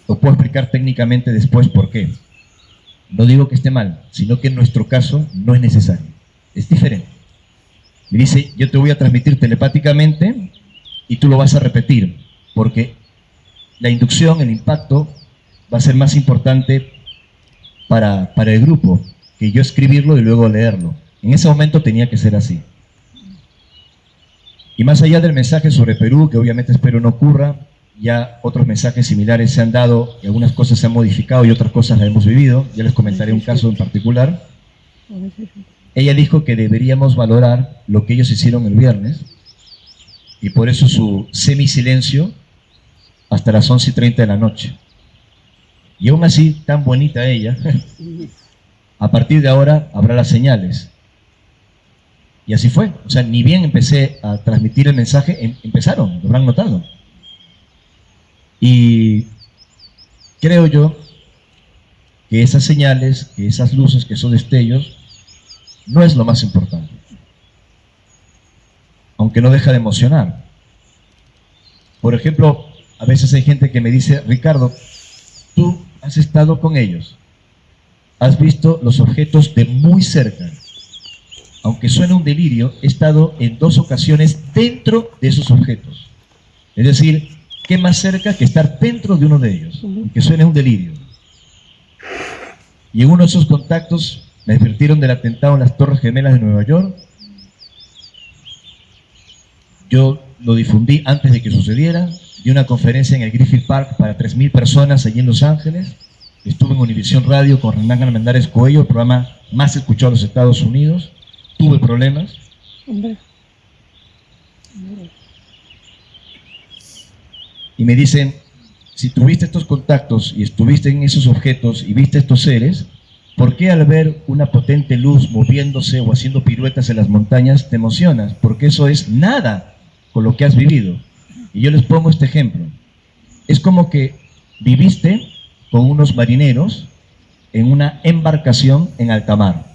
D: Lo puedo explicar técnicamente después por qué. No digo que esté mal, sino que en nuestro caso no es necesario. Es diferente. Me dice, yo te voy a transmitir telepáticamente y tú lo vas a repetir, porque la inducción, el impacto, va a ser más importante para el grupo que yo escribirlo y luego leerlo. En ese momento tenía que ser así. Y más allá del mensaje sobre Perú, que obviamente espero no ocurra, ya otros mensajes similares se han dado y algunas cosas se han modificado y otras cosas las hemos vivido. Ya les comentaré un caso en particular. Ella dijo que deberíamos valorar lo que ellos hicieron el viernes y por eso su semisilencio hasta las 11:30 de la noche. Y aún así, tan bonita ella, a partir de ahora habrá las señales. Y así fue. O sea, ni bien empecé a transmitir el mensaje, empezaron, lo habrán notado. Y creo yo que esas señales, que esas luces, que esos destellos, no es lo más importante. Aunque no deja de emocionar. Por ejemplo, a veces hay gente que me dice, Ricardo, tú has estado con ellos, has visto los objetos de muy cerca. Aunque suene un delirio, he estado en 2 ocasiones dentro de esos objetos. Es decir, ¿qué más cerca que estar dentro de uno de ellos? Aunque suene un delirio. Y en uno de esos contactos me advirtieron del atentado en las Torres Gemelas de Nueva York. Yo lo difundí antes de que sucediera. Di una conferencia en el Griffith Park para 3.000 personas allí en Los Ángeles. Estuve en Univisión Radio con Hernán Armendáriz Coello, el programa más escuchado en los Estados Unidos. Tuve problemas. Y me dicen, si tuviste estos contactos y estuviste en esos objetos y viste estos seres, ¿por qué al ver una potente luz moviéndose o haciendo piruetas en las montañas te emocionas? Porque eso es nada con lo que has vivido. Y yo les pongo este ejemplo. Es como que viviste con unos marineros en una embarcación en alta mar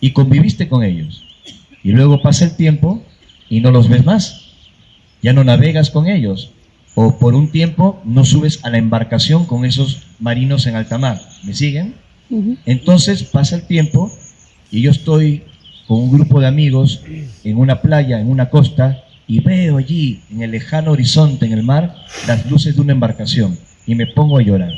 D: y conviviste con ellos. Y luego pasa el tiempo y no los ves más. Ya no navegas con ellos. O por un tiempo no subes a la embarcación con esos marinos en alta mar. ¿Me siguen? Entonces pasa el tiempo y yo estoy con un grupo de amigos en una playa, en una costa, y veo allí, en el lejano horizonte, en el mar, las luces de una embarcación y me pongo a llorar.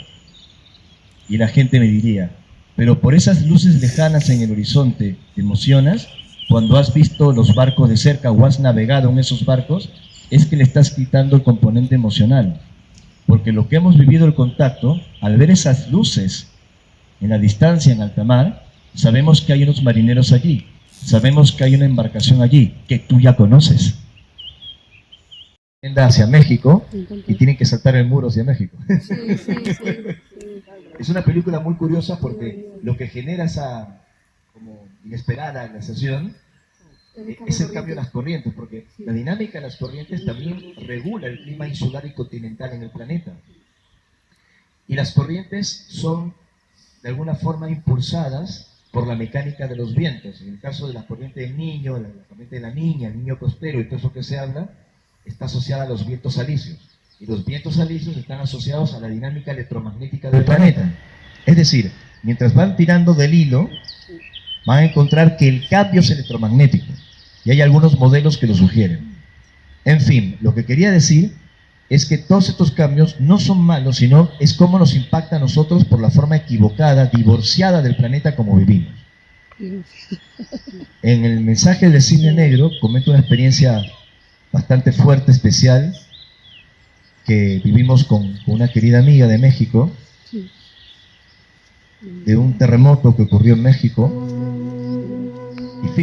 D: Y la gente me diría, pero por esas luces lejanas en el horizonte, ¿te emocionas? Cuando has visto los barcos de cerca o has navegado en esos barcos, es que le estás quitando el componente emocional. Porque lo que hemos vivido el contacto, al ver esas luces en la distancia, en alta mar, sabemos que hay unos marineros allí, sabemos que hay una embarcación allí, que tú ya conoces. Hacia México y tienen que saltar el muro hacia México. Es una película muy curiosa porque lo que genera esa como inesperada glaciación es el cambio de las corrientes, porque la dinámica de las corrientes también regula el clima insular y continental en el planeta. Y las corrientes son de alguna forma impulsadas por la mecánica de los vientos. En el caso de la corriente del Niño, la corriente de la Niña, el Niño costero y todo eso que se habla, está asociada a los vientos alisios. Y los vientos alisios están asociados a la dinámica electromagnética del planeta. Es decir, mientras van tirando del hilo, van a encontrar que el cambio es electromagnético. Y hay algunos modelos que lo sugieren. En fin, lo que quería decir es que todos estos cambios no son malos, sino es cómo nos impacta a nosotros por la forma equivocada, divorciada del planeta como vivimos. En el mensaje del Cisne Negro comento una experiencia bastante fuerte, especial, que vivimos con una querida amiga de México, de un terremoto que ocurrió en México. Y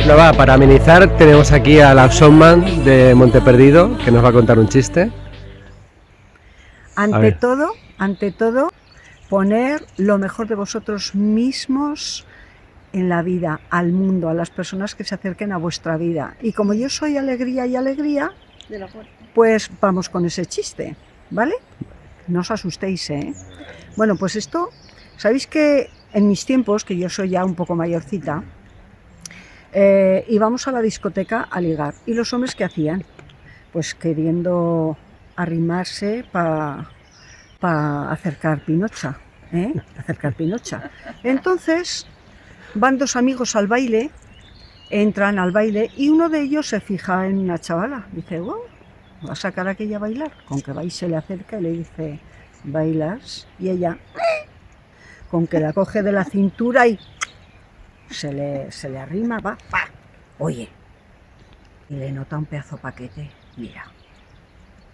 A: No va, para amenizar tenemos aquí a la showman de Monteperdido, que nos va a contar un chiste.
H: Ante todo, poner lo mejor de vosotros mismos en la vida, al mundo, a las personas que se acerquen a vuestra vida. Y como yo soy alegría y alegría, pues vamos con ese chiste, ¿vale? No os asustéis, ¿eh? Bueno, pues esto, ¿sabéis que en mis tiempos, que yo soy ya un poco mayorcita, íbamos a la discoteca a ligar? ¿Y los hombres qué hacían? Pues queriendo arrimarse para acercar pinocha, ¿eh? Acercar pinocha. Entonces, van dos amigos al baile, entran al baile y uno de ellos se fija en una chavala. Dice, wow, va a sacar a aquella a bailar. Con que va y se le acerca y le dice, ¿bailas? Y ella, con que la coge de la cintura y se le arrima, va, ¡pa! Oye, y le nota un pedazo paquete, mira.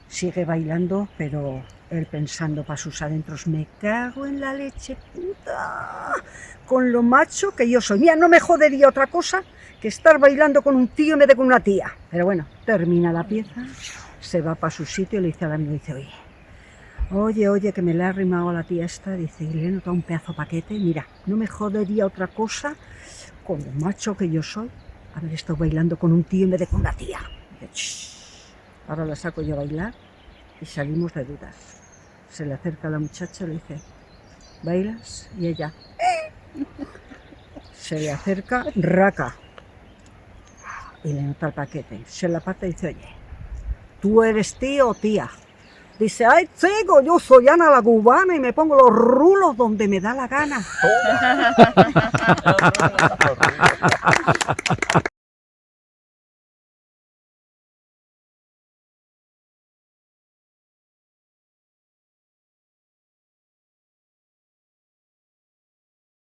H: Sigue bailando, pero él pensando para sus adentros, me cago en la leche, puta, con lo macho que yo soy. Mira, no me jodería otra cosa que estar bailando con un tío en vez de con una tía. Pero bueno, termina la pieza, se va para su sitio y le dice al amigo, dice, oye, que me le ha arrimado a la tía esta, dice, y le he notado un pedazo paquete, mira, no me jodería otra cosa con lo macho que yo soy, haber estado bailando con un tío en vez de con una tía. Dice, shh. Ahora la saco yo a bailar y salimos de dudas. Se le acerca a la muchacha y le dice, ¿bailas? Y ella, se le acerca, raca, y le nota el paquete. Se la aparta y dice, oye, ¿tú eres tío o tía? Dice, ay, chico, yo soy Ana la cubana y me pongo los rulos donde me da la gana.